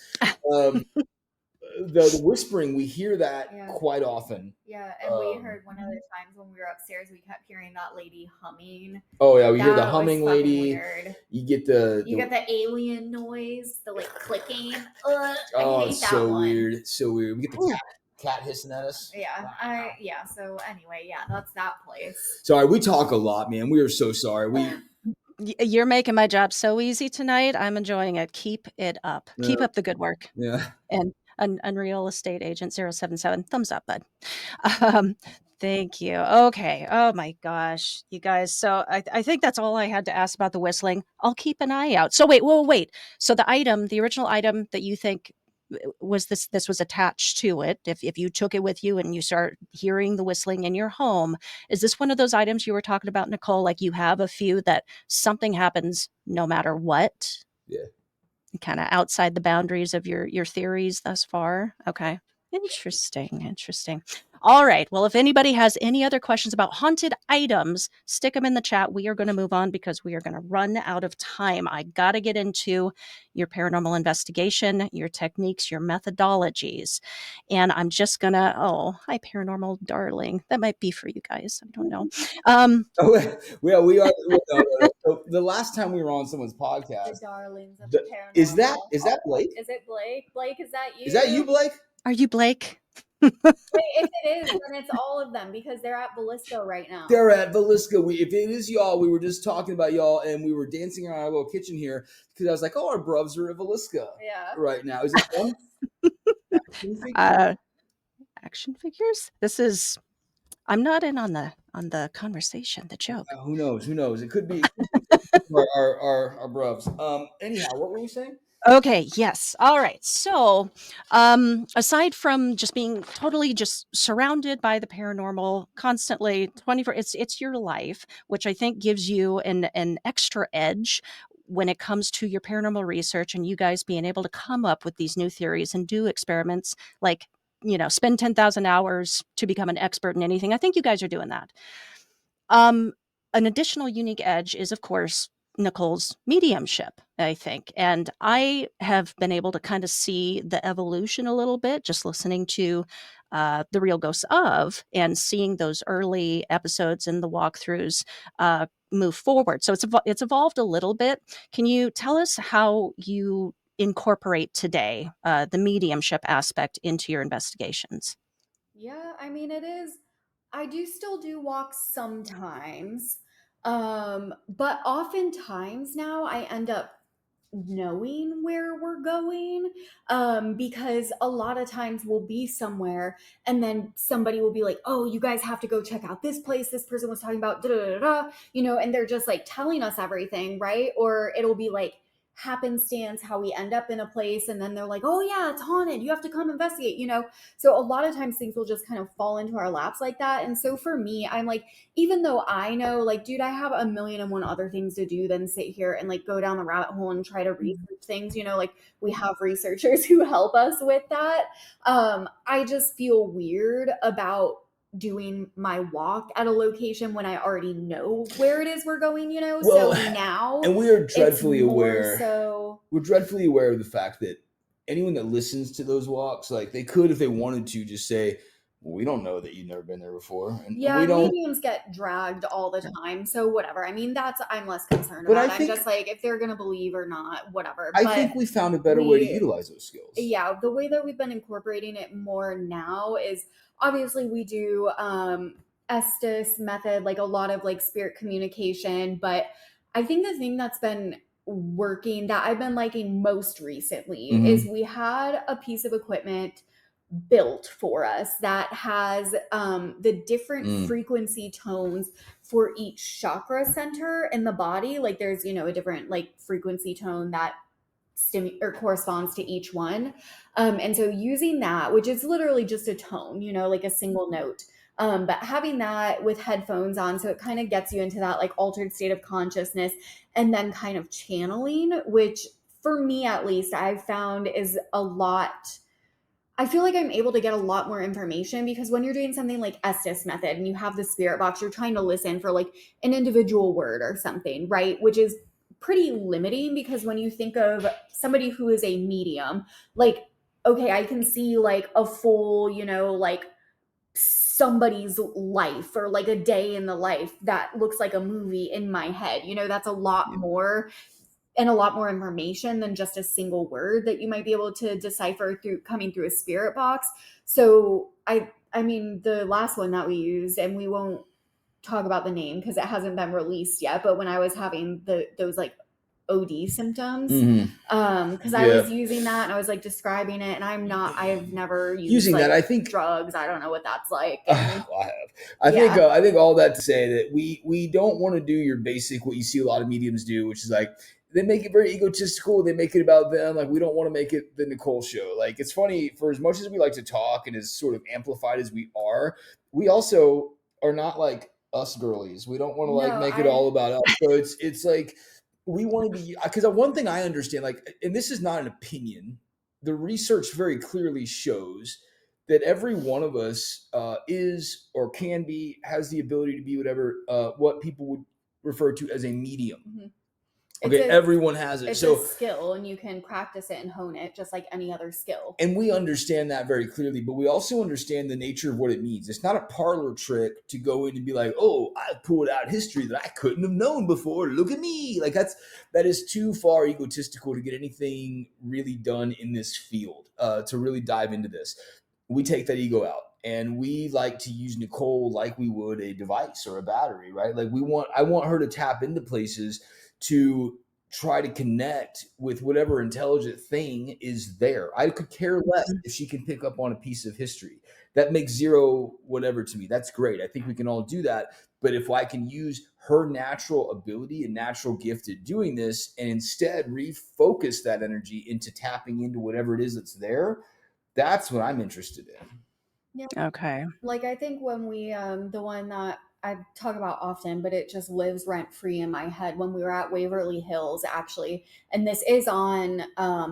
The whispering, we hear that quite often. Yeah, and we heard one of the times when we were upstairs, we kept hearing that lady humming. Oh yeah, we hear the humming lady. Weird. You get the alien noise, the like clicking. It's so weird. It's so weird. We get the cat hissing at us. Yeah. So anyway, that's that place. Sorry, we talk a lot, man. We are so sorry. You're making my job so easy tonight. I'm enjoying it. Keep it up. Yeah. Keep up the good work. Yeah. And Unreal Estate Agent 077. Thumbs up, bud. Thank you. Okay. Oh my gosh, you guys. So I think that's all I had to ask about the whistling. I'll keep an eye out. So wait. So the original item that you think was this was attached to it, if you took it with you and you start hearing the whistling in your home, is this one of those items you were talking about, Nicole? Like you have a few that something happens no matter what? Yeah. Kind of outside the boundaries of your theories thus far. Okay. Interesting. All right. Well, if anybody has any other questions about haunted items, stick them in the chat. We are going to move on because we are going to run out of time. I got to get into your paranormal investigation, your techniques, your methodologies. And I'm just going to, hi, paranormal darling. That might be for you guys. I don't know. We are. So the last time we were on someone's podcast, the darlings of the paranormal. Is that Blake? Is it Blake? Blake, is that you? Is that you, Blake? Are you Blake? Wait, if it is, then it's all of them because they're at Velisco right now. They're at Velisco. If it is y'all, we were just talking about y'all, and we were dancing around our little kitchen here because I was like, our bruvs are at Velisco right now. Is it fun? Action figures? This is... I'm not in on the conversation, the joke. Who knows? It could be our bruvs. Anyhow, what were we saying? Okay, yes. All right. So, aside from just being totally just surrounded by the paranormal constantly 24, it's your life, which I think gives you an extra edge when it comes to your paranormal research and you guys being able to come up with these new theories and do experiments like, spend 10,000 hours to become an expert in anything. I think you guys are doing that. An additional unique edge is, of course, Nicole's mediumship, I think. And I have been able to kind of see the evolution a little bit, just listening to The Real Ghosts of and seeing those early episodes and the walkthroughs move forward. So it's evolved a little bit. Can you tell us how you incorporate today the mediumship aspect into your investigations? Yeah, I mean, it is. I do still do walks sometimes. But oftentimes now I end up knowing where we're going, because a lot of times we'll be somewhere and then somebody will be like, oh, you guys have to go check out this place this person was talking about, and they're just like telling us everything, right? Or it'll be like happenstance how we end up in a place and then they're like, oh yeah, it's haunted, you have to come investigate. So a lot of times things will just kind of fall into our laps like that. And so for me, I'm like, even though I know, like, dude, I have 1,000,001 other things to do than sit here and like go down the rabbit hole and try to research things, like we have researchers who help us with that. I just feel weird about doing my walk at a location when I already know where it is we're going, Well, so now, and we are dreadfully aware. So we're dreadfully aware of the fact that anyone that listens to those walks, like they could, if they wanted to, just say, well, we don't know that you've never been there before. And yeah, we don't... mediums get dragged all the time. So whatever. I mean, I'm less concerned about. I'm just like, if they're going to believe or not, whatever. I think we found a better way to utilize those skills. Yeah. The way that we've been incorporating it more now is obviously we do Estes method, like a lot of like spirit communication. But I think the thing that's been working that I've been liking most recently is we had a piece of equipment built for us that has the different frequency tones for each chakra center in the body. Like there's, a different like frequency tone that corresponds to each one. And so using that, which is literally just a tone, like a single note, but having that with headphones on, so it kind of gets you into that like altered state of consciousness and then kind of channeling, which for me, at least, I've found is a lot. I feel like I'm able to get a lot more information because when you're doing something like Estes method and you have the spirit box, you're trying to listen for like an individual word or something, right? Which is pretty limiting, because when you think of somebody who is a medium, like, okay, I can see like a full, you know, like somebody's life or like a day in the life that looks like a movie in my head. You know, that's a lot more and a lot more information than just a single word that you might be able to decipher through coming through a spirit box. So I mean, the last one that we used, and we won't talk about the name because it hasn't been released yet, but when I was having those like OD symptoms, because I was using that and I was like describing it, and I've never used using like, that, I think drugs. I don't know what that's like. I have. I think all that to say that we don't want to do your basic what you see a lot of mediums do, which is like they make it very egotistical. They make it about them. Like, we don't want to make it the Nicole show. Like, it's funny, for as much as we like to talk and as sort of amplified as we are, we also are not like us girlies. We don't want to make it all about us. So it's like we want to be, because one thing I understand, like, and this is not an opinion, the research very clearly shows that every one of us is or can be, has the ability to be whatever, what people would refer to as a medium. Mm-hmm. Okay, everyone has it. It's so a skill, and you can practice it and hone it just like any other skill. And we understand that very clearly, but we also understand the nature of what it means. It's not a parlor trick to go in and be like, oh, I pulled out history that I couldn't have known before. Look at me. Like, that is too far egotistical to get anything really done in this field, to really dive into this. We take that ego out. And we like to use Nicole like we would a device or a battery, right? Like, I want her to tap into places to try to connect with whatever intelligent thing is there. I could care less if she can pick up on a piece of history. That makes zero whatever to me. That's great. I think we can all do that. But if I can use her natural ability and natural gift at doing this, and instead refocus that energy into tapping into whatever it is that's there, that's what I'm interested in. Yeah. Okay. Like, I think when we, the one that I talk about often, but it just lives rent free in my head, when we were at Waverly Hills, actually, and this is on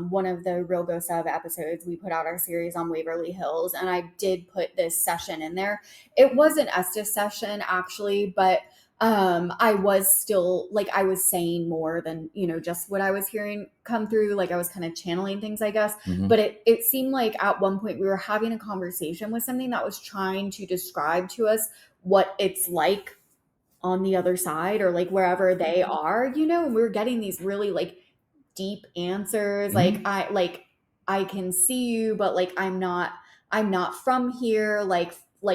one of the Real Ghost of episodes. We put out our series on Waverly Hills, and I did put this session in there. It was an Estes session, actually, but I was still, like, I was saying more than, you know, just what I was hearing come through. Like, I was kind of channeling things, I guess. Mhm. But it seemed like at one point we were having a conversation with something that was trying to describe to us what it's like on the other side, or like wherever they are, you know, and we were getting these really like deep answers. Mhm. Like I can see you, but like I'm not from here, like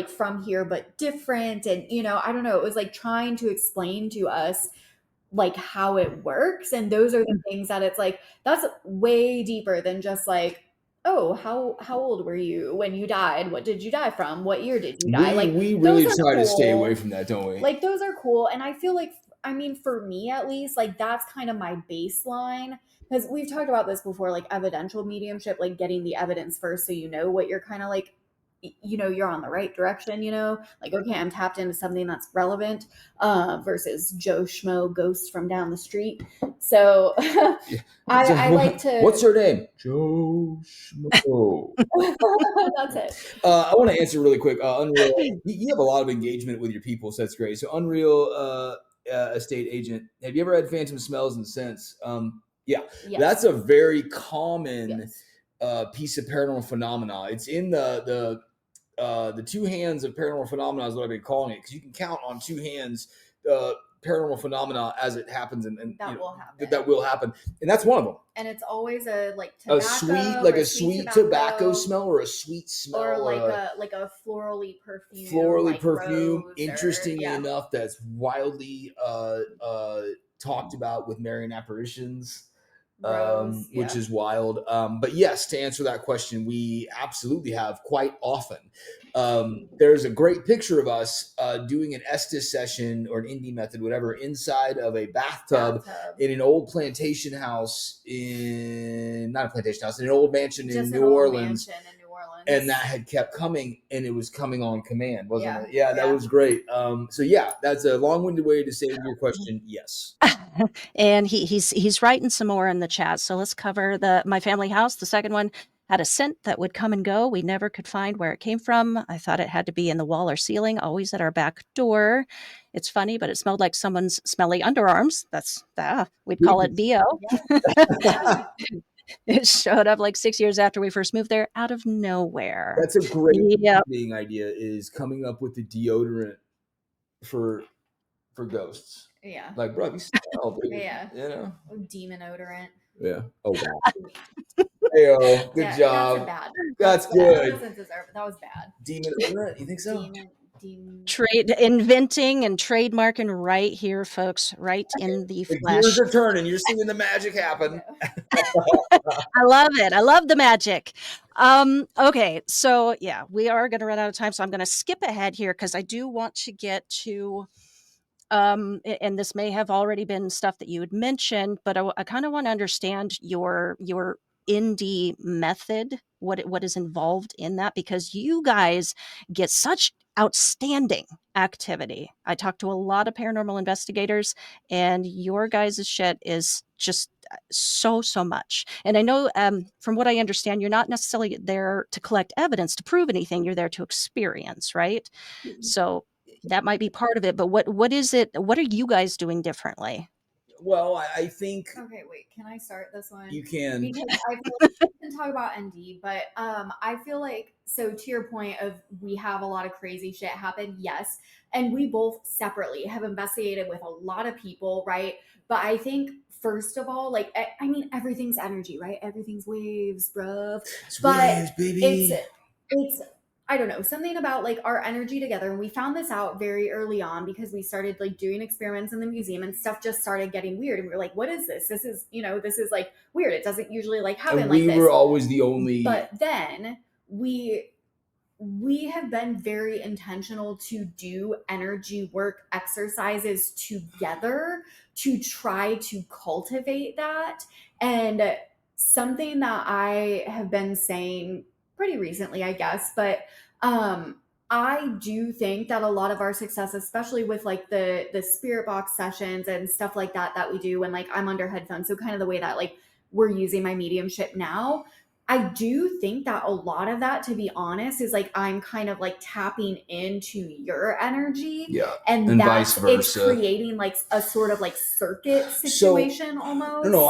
from here but different. And, you know, I don't know, it was like trying to explain to us like how it works. And those are the things that it's like, that's way deeper than just like, oh, how old were you when you died? What did you die from? What year did you die? We really those are try to stay cool. away from that, don't we? Like, those are cool. And I feel like, I mean, for me at least, like, that's kind of my baseline, because we've talked about this before, like evidential mediumship, like getting the evidence first so you know what you're kind of like, you know, you're on the right direction, you know, like, okay, I'm tapped into something that's relevant, versus Joe Schmo ghost from down the street. So I like to. What's her name? Joe Schmo. That's it. I want to answer really quick. Unreal, you have a lot of engagement with your people, so that's great. So, Unreal estate agent, have you ever had phantom smells and scents? Yeah, Yes. That's a very common piece of paranormal phenomena. It's in the two hands of paranormal phenomena is what I've been calling it, because you can count on two hands paranormal phenomena as it happens, and that will happen. That will happen, and that's one of them. And it's always a like tobacco, a sweet tobacco smell, or a sweet smell, or like a florally perfume. Rose, interestingly enough, that's wildly talked about with Marian apparitions. Rose, which is wild. But yes, to answer that question, we absolutely have quite often. There's a great picture of us doing an Estes session or an indie method, whatever, inside of a bathtub in an old plantation house in an old mansion in New Orleans. And that had kept coming, and it was coming on command, wasn't it? Yeah, that was great. So yeah, that's a long-winded way to say your question. Yes. And he's writing some more in the chat. So let's cover my family house. The second one had a scent that would come and go. We never could find where it came from. I thought it had to be in the wall or ceiling, always at our back door. It's funny, but it smelled like someone's smelly underarms. We'd call it BO. Yeah. It showed up like 6 years after we first moved there, out of nowhere. That's a great Yep. marketing idea, is coming up with the deodorant for ghosts. Yeah. Like, bro, you smell, dude. Yeah. You know? Demon odorant. Yeah. Oh, wow. Hey, good job. That's bad. That's That good. doesn't deserve it. That was bad. Demon odorant? You think so? Inventing and trademarking right here, folks, right in the The flesh. gears are turning. You're seeing the magic happen. I love it. I love the magic. Okay, so yeah, we are going to run out of time, so I'm going to skip ahead here because I do want to get to and this may have already been stuff that you had mentioned, but I kind of want to understand your indie method, what is involved in that, because you guys get such outstanding activity. I talked to a lot of paranormal investigators, and your guys' shit is just so much. And I know from what I understand, you're not necessarily there to collect evidence to prove anything. You're there to experience, right? So that might be part of it, but what is it? What are you guys doing differently? Well, I think. Okay, wait. Can I start this one? You can. Because I feel like we can talk about ND, but I feel like, so to your point of we have a lot of crazy shit happen, yes, and we both separately have investigated with a lot of people, right? But I think first of all, like I mean, everything's energy, right? Everything's waves, bruv. But waves, baby. It's I don't know, something about like our energy together. And we found this out very early on because we started like doing experiments in the museum and stuff just started getting weird. And we were like, what is this? This is like weird. It doesn't usually like happen like this. We were always the only. But then we have been very intentional to do energy work exercises together to try to cultivate that. And something that I have been saying pretty recently, I guess, but I do think that a lot of our success, especially with like the spirit box sessions and stuff like that we do when like I'm under headphones, so kind of the way that like we're using my mediumship now, I do think that a lot of that, to be honest, is like I'm kind of like tapping into your energy. Yeah. And vice versa. It's creating like a sort of like circuit situation almost. No,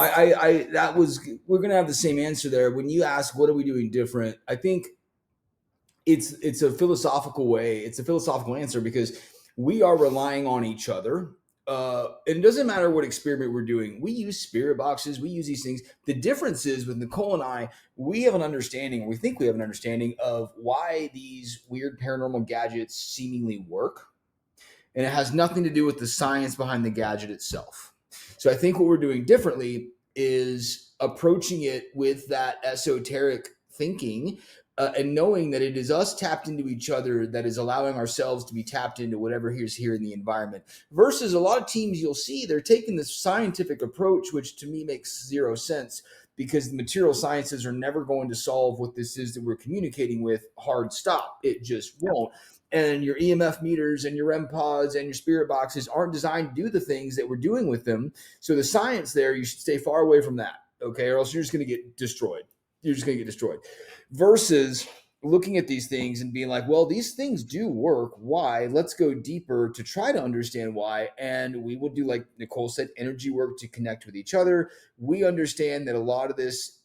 we're gonna have the same answer there. When you ask what are we doing different, I think it's a philosophical way, it's a philosophical answer, because we are relying on each other. And it doesn't matter what experiment we're doing. We use spirit boxes. We use these things. The difference is with Nicole and I, we have an understanding, or we think we have an understanding of why these weird paranormal gadgets seemingly work. And it has nothing to do with the science behind the gadget itself. So I think what we're doing differently is approaching it with that esoteric thinking, and knowing that it is us tapped into each other that is allowing ourselves to be tapped into whatever is here in the environment. Versus a lot of teams you'll see, they're taking this scientific approach, which to me makes zero sense, because the material sciences are never going to solve what this is that we're communicating with. Hard stop. It just won't. And your EMF meters and your REM pods and your spirit boxes aren't designed to do the things that we're doing with them. So the science there, you should stay far away from that, okay? Or else you're just going to get destroyed. You're just going to get destroyed. Versus looking at these things and being like, well, these things do work. Why? Let's go deeper to try to understand why. And we will do, like Nicole said, energy work to connect with each other. We understand that a lot of this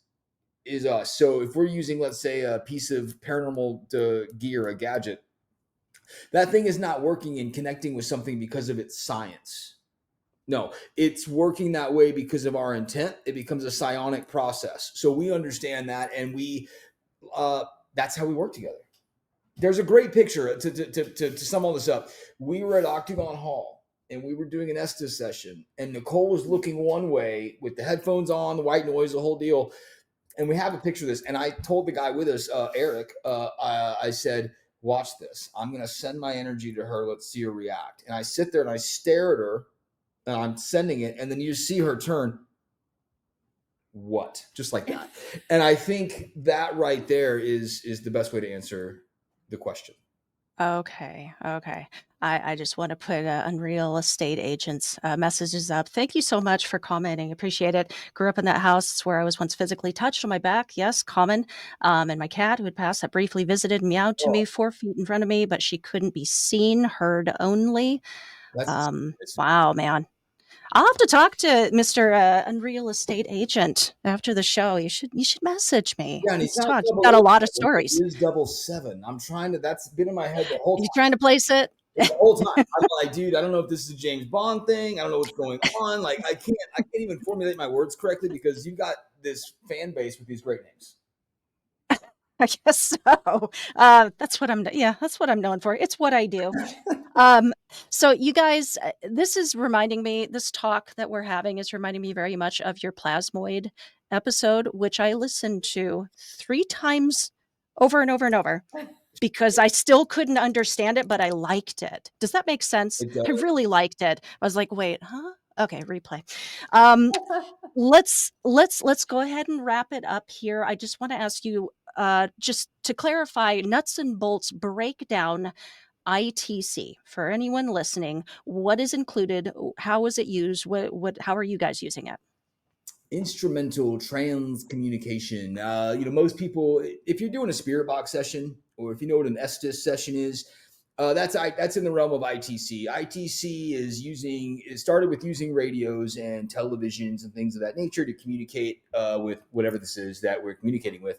is us. So if we're using, let's say, a piece of paranormal gear, a gadget, that thing is not working and connecting with something because of its science. No, it's working that way because of our intent. It becomes a psionic process. So we understand that, and that's how we work together. There's a great picture to sum all this up. We were at Octagon Hall, and we were doing an Estes session, and Nicole was looking one way with the headphones on, the white noise, the whole deal. And we have a picture of this. And I told the guy with us, Eric, I said, watch this. I'm going to send my energy to her. Let's see her react. And I sit there and I stare at her, and I'm sending it. And then you see her turn. What? Just like that. And I think that right there is the best way to answer the question. Okay. I just want to put Unreal Estate Agents messages up. Thank you so much for commenting. Appreciate it. Grew up in that house where I was once physically touched on my back. Yes, common. And my cat who had passed that briefly visited, meowed to me 4 feet in front of me, but she couldn't be seen, heard only. Wow, man. I'll have to talk to Mr. Unreal Estate Agent after the show. You should message me. Yeah, and he's Let's not talk. You've got a lot of 007, stories. he is 007. I'm trying to. That's been in my head the whole You time. trying to place it? The whole time, I'm like, dude, I don't know if this is a James Bond thing. I don't know what's going on. Like, I can't even formulate my words correctly because you've got this fan base with these great names. I guess so. That's what I'm. Yeah, that's what I'm known for. It's what I do. So you guys, this is reminding me. This talk that we're having is reminding me very much of your plasmoid episode, which I listened to 3 times over and over and over because I still couldn't understand it, but I liked it. Does that make sense? I really liked it. I was like, wait, huh? Okay, replay. Let's go ahead and wrap it up here. I just want to ask you, just to clarify, nuts and bolts breakdown ITC for anyone listening. What is included? How is it used? How are you guys using it? Instrumental Transcommunication. Most people, if you're doing a spirit box session, or if you know what an Estes session is, that's in the realm of ITC. ITC it started with using radios and televisions and things of that nature to communicate with whatever this is that we're communicating with.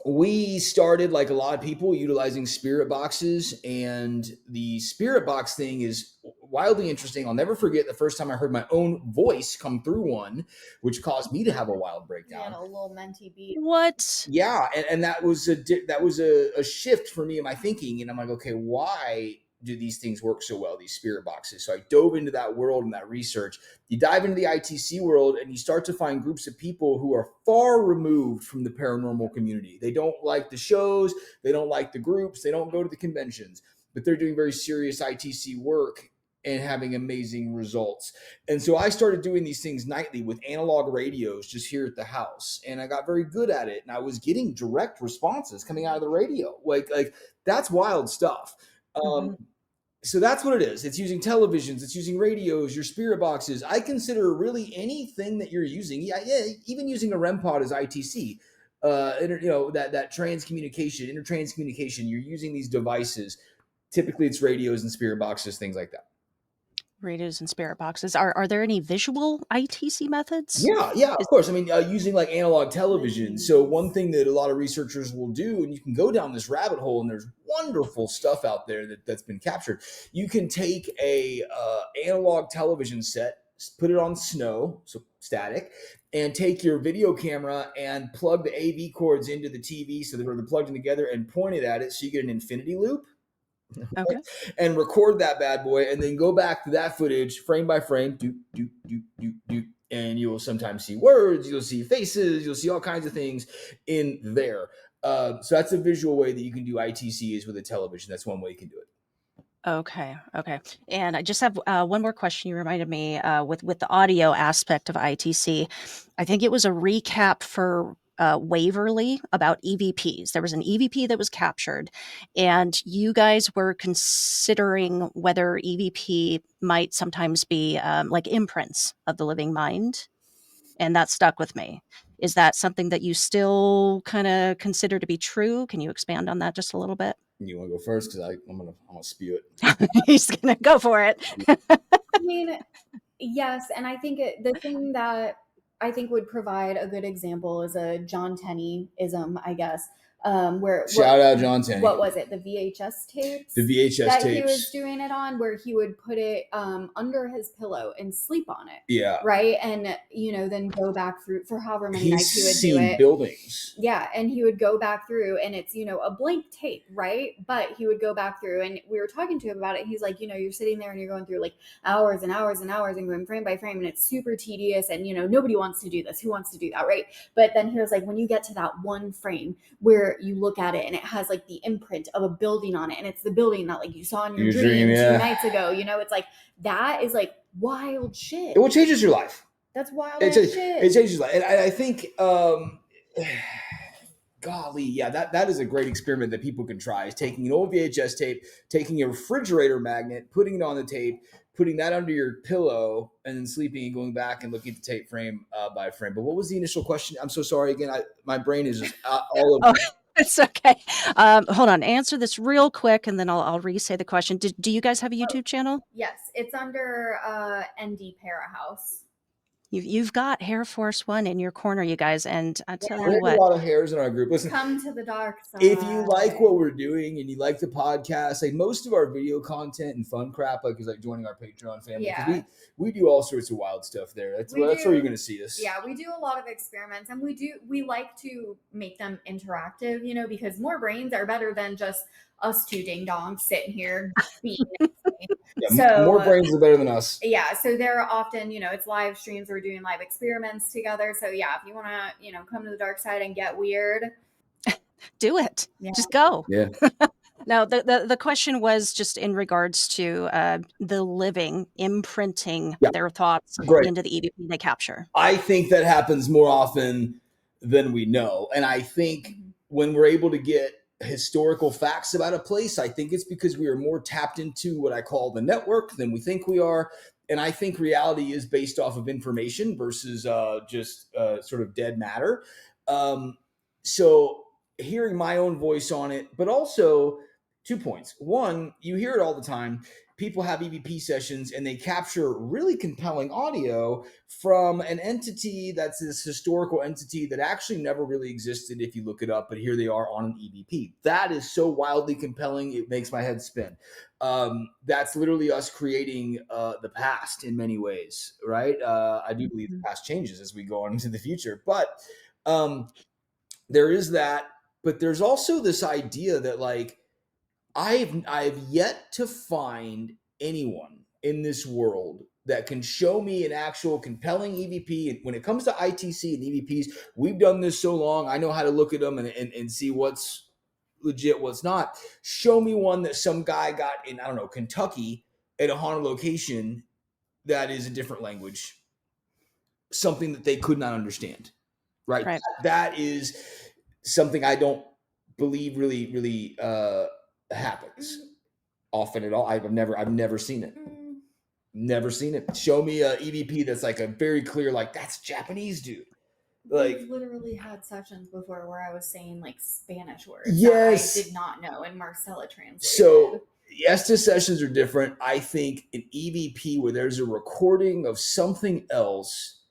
We started, like a lot of people, utilizing spirit boxes, and the spirit box thing is wildly interesting. I'll never forget the first time I heard my own voice come through one, which caused me to have a wild breakdown. Yeah, a little mentee beat. What? Yeah, and that was a shift for me in my thinking, and I'm like, okay, why do these things work so well, these spirit boxes? So I dove into that world and that research. You dive into the ITC world and you start to find groups of people who are far removed from the paranormal community. They don't like the shows, they don't like the groups, they don't go to the conventions, but they're doing very serious ITC work and having amazing results. And so I started doing these things nightly with analog radios just here at the house, and I got very good at it, and I was getting direct responses coming out of the radio. Like that's wild stuff. So that's what it is. It's using televisions, it's using radios, your spirit boxes. I consider really anything that you're using. Yeah, even using a REM pod as ITC. That transcommunication, intertranscommunication. You're using these devices. Typically, it's radios and spirit boxes, things like that. Radios and spirit boxes. Are there any visual ITC methods? Yeah, of course. I mean, using like analog television. So one thing that a lot of researchers will do, and you can go down this rabbit hole, and there's wonderful stuff out there that's been captured. You can take a analog television set, put it on snow, so static, and take your video camera and plug the AV cords into the TV so they're plugged in together, and point it at it so you get an infinity loop. Okay. And record that bad boy, and then go back to that footage frame by frame, and you will sometimes see words, you'll see faces, you'll see all kinds of things in there. So that's a visual way that you can do ITC is with a television. That's one way you can do it. Okay. And I just have one more question. You reminded me with the audio aspect of ITC. I think it was a recap for Waverly about EVPs. There was an EVP that was captured, and you guys were considering whether EVP might sometimes be like imprints of the living mind, and that stuck with me. Is that something that you still kind of consider to be true? Can you expand on that just a little bit? You want to go first? Because I'm gonna spew it. He's gonna go for it. I mean, yes, and I think the thing that I think would provide a good example is a John Tenney-ism, I guess. Shout out John Tenney. What was it? The VHS tapes? The VHS that tapes. He was doing it on, where he would put it under his pillow and sleep on it. Yeah. Right? And, then go back through for however many nights he would do it. Buildings. Yeah. And he would go back through, and it's, a blank tape, right? But he would go back through, and we were talking to him about it. He's like, you're sitting there and you're going through like hours and hours and hours and going frame by frame, and it's super tedious, and, nobody wants to do this. Who wants to do that, right? But then he was like, when you get to that one frame where you look at it and it has like the imprint of a building on it, and it's the building that like you saw in your dream 2 nights ago, it's like, that is like wild shit. It changes your life. That's wild shit. It changes your life. And I think golly, yeah, that is a great experiment that people can try, is taking an old VHS tape, taking a refrigerator magnet, putting it on the tape, putting that under your pillow, and then sleeping and going back and looking at the tape frame by frame. But what was the initial question? I'm so sorry again. My brain is just all over. It's okay. Hold on. Answer this real quick, and then I'll re-say the question. Do you guys have a YouTube channel? Yes, it's under ND Para House. You've got Hair Force One in your corner, you guys, and I tell We you have what. a lot of hairs in our group. Listen, Come to the dark side. if you like what we're doing and you like the podcast, like most of our video content and fun crap, like is like joining our Patreon family. Yeah. We do all sorts of wild stuff there. That's where you're going to see us. Yeah, we do a lot of experiments, and we like to make them interactive, you know, because more brains are better than just us two ding dongs sitting here being Yeah, so more brains are better than us. Yeah, so they're often, you know, it's live streams, we're doing live experiments together. So yeah, if you want to, you know, come to the dark side and get weird, do it. Yeah. Just go. Yeah. Now, the question was just in regards to the living imprinting their thoughts into the EVP they capture. I think that happens more often than we know. And I think when we're able to get historical facts about a place, I think it's because we are more tapped into what I call the network than we think we are. And I think reality is based off of information versus just sort of dead matter. So hearing my own voice on it, but also 2 points. One, you hear it all the time. People have EVP sessions and they capture really compelling audio from an entity that's this historical entity that actually never really existed if you look it up, but here they are on an EVP. That is so wildly compelling, it makes my head spin. That's literally us creating the past in many ways, right? I do believe the past changes as we go on into the future, but there is that. But there's also this idea that like, I've yet to find anyone in this world that can show me an actual compelling EVP. And when it comes to ITC and EVPs, we've done this so long. I know how to look at them and see what's legit, what's not. Show me one that some guy got in, I don't know, Kentucky at a haunted location that is a different language, something that they could not understand, right? That is something I don't believe really happens often at all. I've never seen it. Never seen it. Show me a EVP that's like a very clear, like that's Japanese dude. Like we've literally had sessions before where I was saying like Spanish words yes, that I did not know, and Marcella translated. So Estes sessions are different. I think an EVP where there's a recording of something else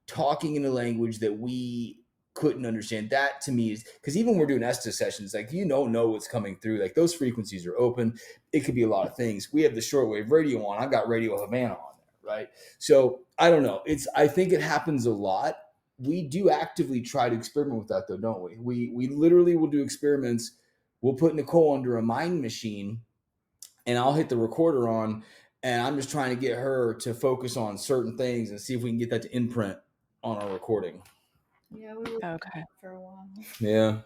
talking in a language that we couldn't understand, that to me is, because even when we're doing Estes sessions, like you don't know what's coming through. Like those frequencies are open. It could be a lot of things. We have the shortwave radio on. I've got Radio Havana on there, right? So I don't know. I think it happens a lot. We do actively try to experiment with that though, don't we? We literally will do experiments. We'll put Nicole under a mind machine and I'll hit the recorder on, and I'm just trying to get her to focus on certain things and see if we can get that to imprint on our recording. Yeah, we were okay for a while. Yeah.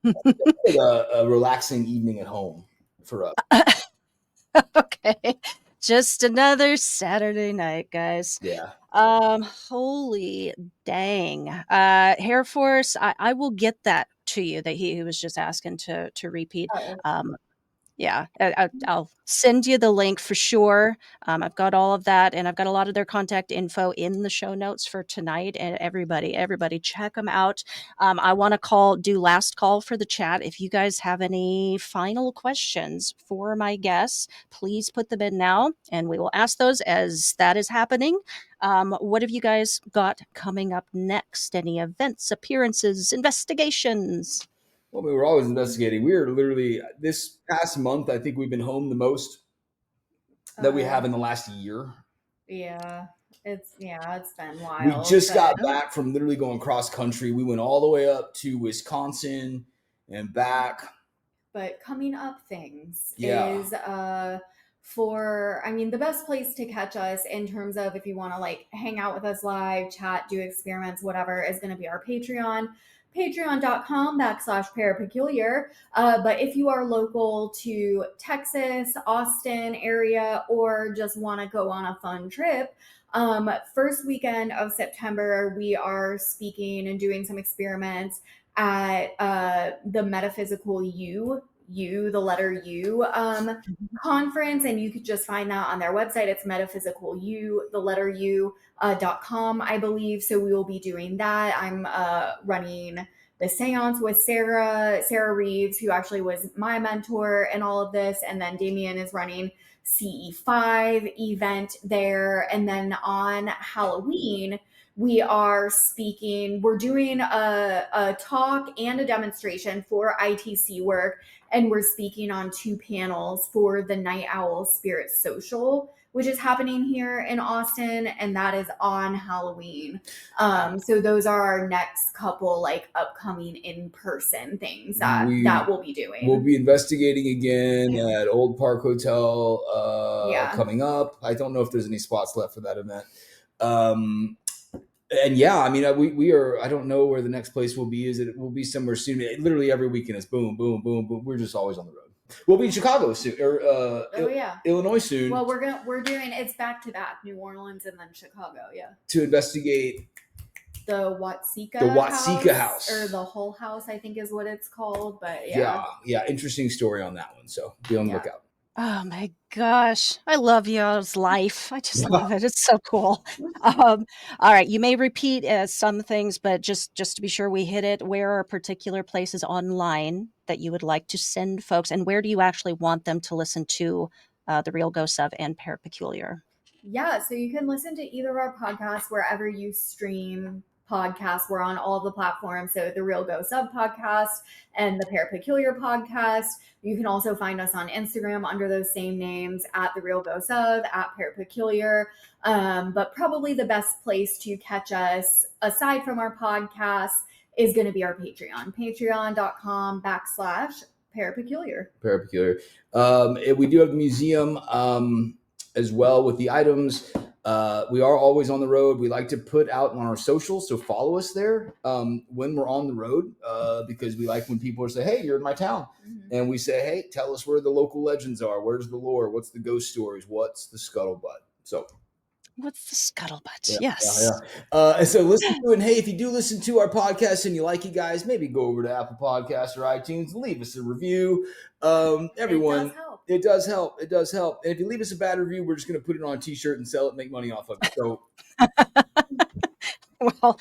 Like a relaxing evening at home for us. Okay. Just another Saturday night, guys. Yeah. Holy dang. Hair Force, I will get that to you that he was just asking to repeat. Yeah, I'll send you the link for sure. I've got all of that, and I've got a lot of their contact info in the show notes for tonight. And everybody, check them out. I want to do last call for the chat. If you guys have any final questions for my guests, please put them in now, and we will ask those as that is happening. What have you guys got coming up next? Any events, appearances, investigations? Well, we were always investigating. We were literally this past month, I think we've been home the most that we have in the last year. Yeah, it's been wild. We just got back from literally going cross country. We went all the way up to Wisconsin and back. But coming up things is the best place to catch us in terms of if you want to like hang out with us live, chat, do experiments, whatever, is going to be our Patreon. Patreon.com/ParaPeculiar. But if you are local to Texas, Austin area, or just want to go on a fun trip, first weekend of September, we are speaking and doing some experiments at the Metaphysical the letter U conference, and you could just find that on their website. It's metaphysicalu, the letter U.com, I believe. So we will be doing that. I'm running the seance with Sarah Reeves, who actually was my mentor in all of this. And then Damian is running CE5 event there. And then on Halloween, we're doing a talk and a demonstration for ITC work. And we're speaking on 2 panels for the Night Owl Spirit Social, which is happening here in Austin, and that is on Halloween. So those are our next couple like upcoming in-person things that we'll be doing. We'll be investigating again at Old Park Hotel coming up. I don't know if there's any spots left for that event. And yeah, I mean, we are. I don't know where the next place will be. It will be somewhere soon. Literally every weekend is boom, boom, boom, boom. We're just always on the road. We'll be in Chicago soon, or Illinois soon. Well, we're doing it's back to back, New Orleans and then Chicago. Yeah. To investigate the Watsika house, or the Whole House, I think is what it's called. But yeah, interesting story on that one. So be on the lookout. Oh my gosh. I love y'all's life. I just love it. It's so cool. All right. You may repeat some things, but just to be sure we hit it, where are particular places online that you would like to send folks, and where do you actually want them to listen to The Real Ghosts of and ParaPeculiar? Yeah. So you can listen to either of our podcasts wherever you stream podcasts. We're on all of the platforms. So the Real Ghosts of podcast and the ParaPeculiar podcast. You can also find us on Instagram under those same names at the Real Ghosts of, at ParaPeculiar. But probably the best place to catch us aside from our podcast is going to be our Patreon, patreon.com/ParaPeculiar. ParaPeculiar. We do have the museum as well with the items. We are always on the road. We like to put out on our socials, so follow us there when we're on the road because we like when people say, hey, you're in my town. Mm-hmm. And we say, hey, tell us where the local legends are. Where's the lore? What's the ghost stories? What's the scuttlebutt? So what's the scuttlebutt? Yeah, yes. Yeah. So listen to it. And hey, if you do listen to our podcast and you like it, guys, maybe go over to Apple Podcasts or iTunes and leave us a review. Everyone, it does help. It does help. And if you leave us a bad review, we're just going to put it on a t-shirt and sell it and make money off of it. So. Well,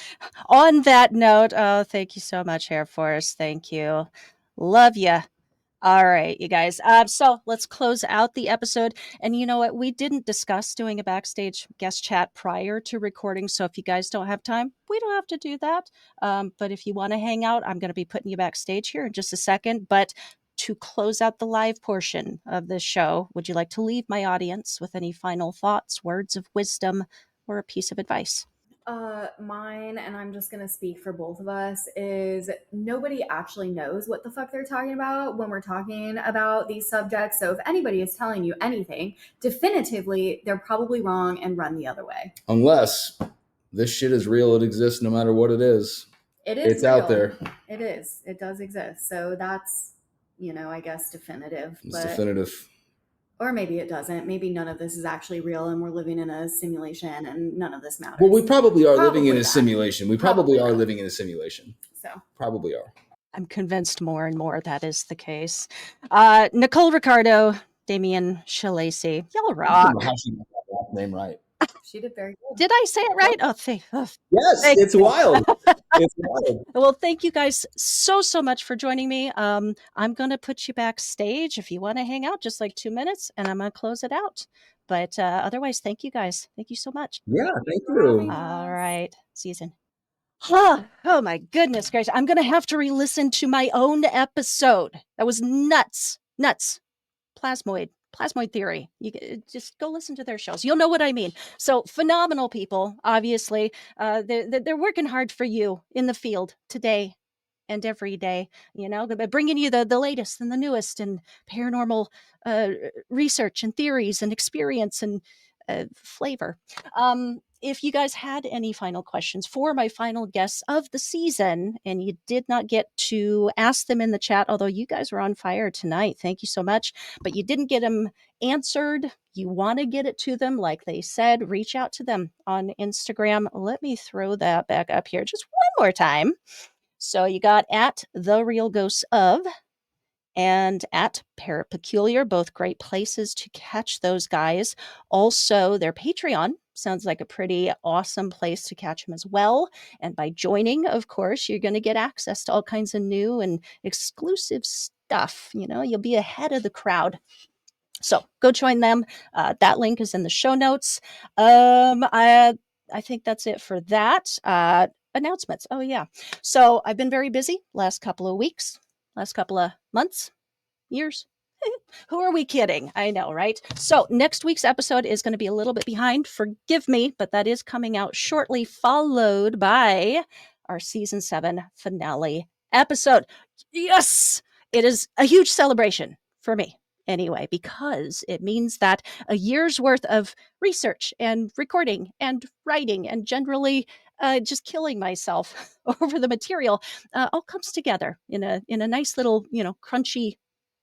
on that note, thank you so much, Air Force. Thank you. Love you. All right, you guys. So let's close out the episode. And you know what? We didn't discuss doing a backstage guest chat prior to recording. So if you guys don't have time, we don't have to do that. But if you want to hang out, I'm going to be putting you backstage here in just a second. But to close out the live portion of this show, would you like to leave my audience with any final thoughts, words of wisdom, or a piece of advice? Mine, and I'm just going to speak for both of us, is nobody actually knows what the fuck they're talking about when we're talking about these subjects. So if anybody is telling you anything, definitively, they're probably wrong and run the other way. Unless this shit is real. It exists no matter what it is. It's real. Out there. It is. It does exist. So that's, I guess definitive. It's definitive. Or maybe it doesn't. Maybe none of this is actually real and we're living in a simulation and none of this matters. Well, we probably are living in a simulation. We probably are living in a simulation. So probably are. I'm convinced more and more that is the case. Nicole, Riccardo, Damian, Schillaci. Y'all rock. I don't know how she got that last name right. She did very good. Did I say it right? Yes, it's wild. It's wild. Well, thank you guys so much for joining me. I'm going to put you backstage if you want to hang out just like 2 minutes, and I'm going to close it out. But otherwise, thank you guys. Thank you so much. Yeah, thank you. All right. Season. Oh my goodness gracious. I'm going to have to re-listen to my own episode. That was nuts. Plasmoid theory. You just go listen to their shows. You'll know what I mean. So phenomenal people, obviously. They're working hard for you in the field today and every day, bringing you the latest and the newest and paranormal research and theories and experience and flavor. If you guys had any final questions for my final guests of the season and you did not get to ask them in the chat, although you guys were on fire tonight, thank you so much, but you didn't get them answered, you want to get it to them, like they said, reach out to them on Instagram. Let me throw that back up here just one more time. So you got at The Real Ghosts of and at ParaPeculiar, both great places to catch those guys. Also, their Patreon. sounds like a pretty awesome place to catch him as well. And by joining, of course, you're going to get access to all kinds of new and exclusive stuff. You'll be ahead of the crowd. So go join them. That link is in the show notes. I think that's it for that. Announcements. Oh, yeah. So I've been very busy last couple of weeks, last couple of months, years. Who are we kidding? I know, right? So next week's episode is going to be a little bit behind. Forgive me, but that is coming out shortly, followed by our season 7 finale episode. Yes! It is a huge celebration for me. Anyway, because it means that a year's worth of research and recording and writing and generally just killing myself over the material all comes together in a nice little, crunchy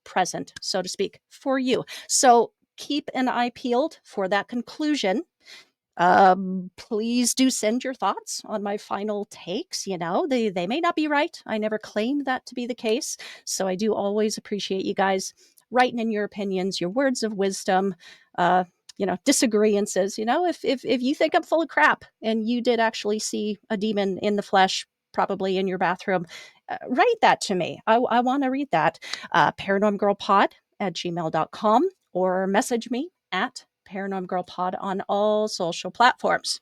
present, so to speak, for you. So keep an eye peeled for that conclusion. Please do send your thoughts on my final takes. They may not be right. I never claimed that to be the case. So I do always appreciate you guys writing in your opinions, your words of wisdom, disagreements. If you think I'm full of crap and you did actually see a demon in the flesh, probably in your bathroom, write that to me. I want to read that. paranormgirlpod@gmail.com or message me at paranormgirlpod on all social platforms.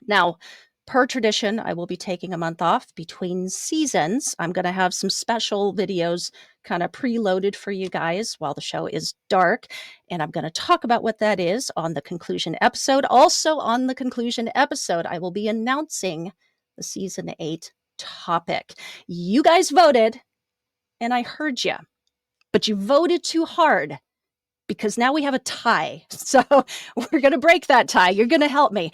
Now, per tradition, I will be taking a month off between seasons. I'm going to have some special videos kind of preloaded for you guys while the show is dark. And I'm going to talk about what that is on the conclusion episode. Also, on the conclusion episode, I will be announcing the season 8 topic. You guys voted, and I heard you, but you voted too hard because now we have a tie. So we're going to break that tie. You're going to help me.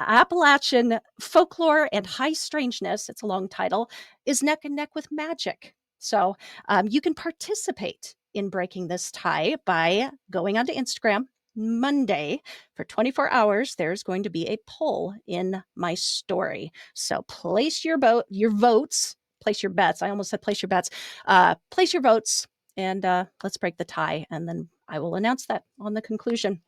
Appalachian folklore and high strangeness, it's a long title, is neck and neck with magic. So you can participate in breaking this tie by going onto Instagram Monday for 24 hours. There's going to be a poll in my story. So place your votes, place your bets. I almost said place your bets. Place your votes and let's break the tie. And then I will announce that on the conclusion.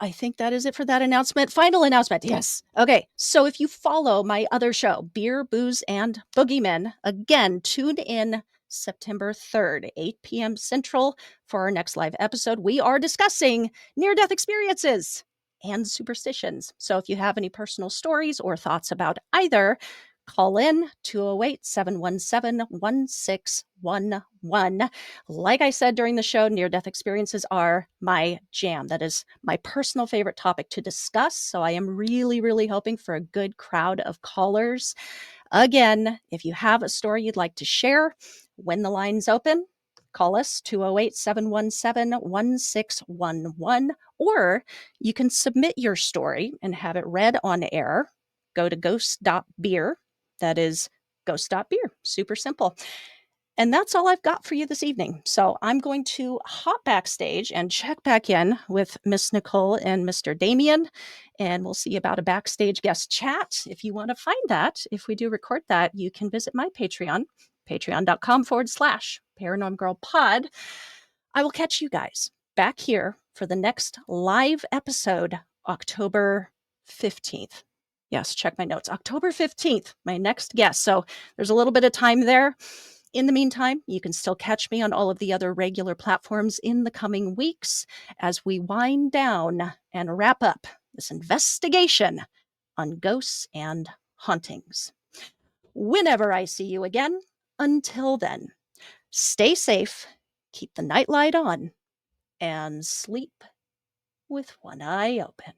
I think that is it for that announcement. Final announcement. Yes. Okay. So if you follow my other show, Beer, Booze, and Boogeymen, again, tune in September 3rd, 8 p.m. Central for our next live episode. We are discussing near-death experiences and superstitions. So if you have any personal stories or thoughts about either, call in 208-717-1611. Like I said during the show, near-death experiences are my jam. That is my personal favorite topic to discuss. So I am really, really hoping for a good crowd of callers. Again, if you have a story you'd like to share, when the line's open, call us 208-717-1611, or you can submit your story and have it read on air. Go to ghost.beer. That is ghost.beer. Super simple. And that's all I've got for you this evening. So I'm going to hop backstage and check back in with Miss Nicole and Mr. Damian, and we'll see about a backstage guest chat. If you want to find that, if we do record that, you can visit my Patreon, patreon.com/paranormgirlpod. I will catch you guys back here for the next live episode, October 15th. Yes, check my notes. October 15th, my next guest. So there's a little bit of time there. In the meantime, you can still catch me on all of the other regular platforms in the coming weeks as we wind down and wrap up this investigation on ghosts and hauntings. Whenever I see you again, until then, stay safe, keep the nightlight on, and sleep with one eye open.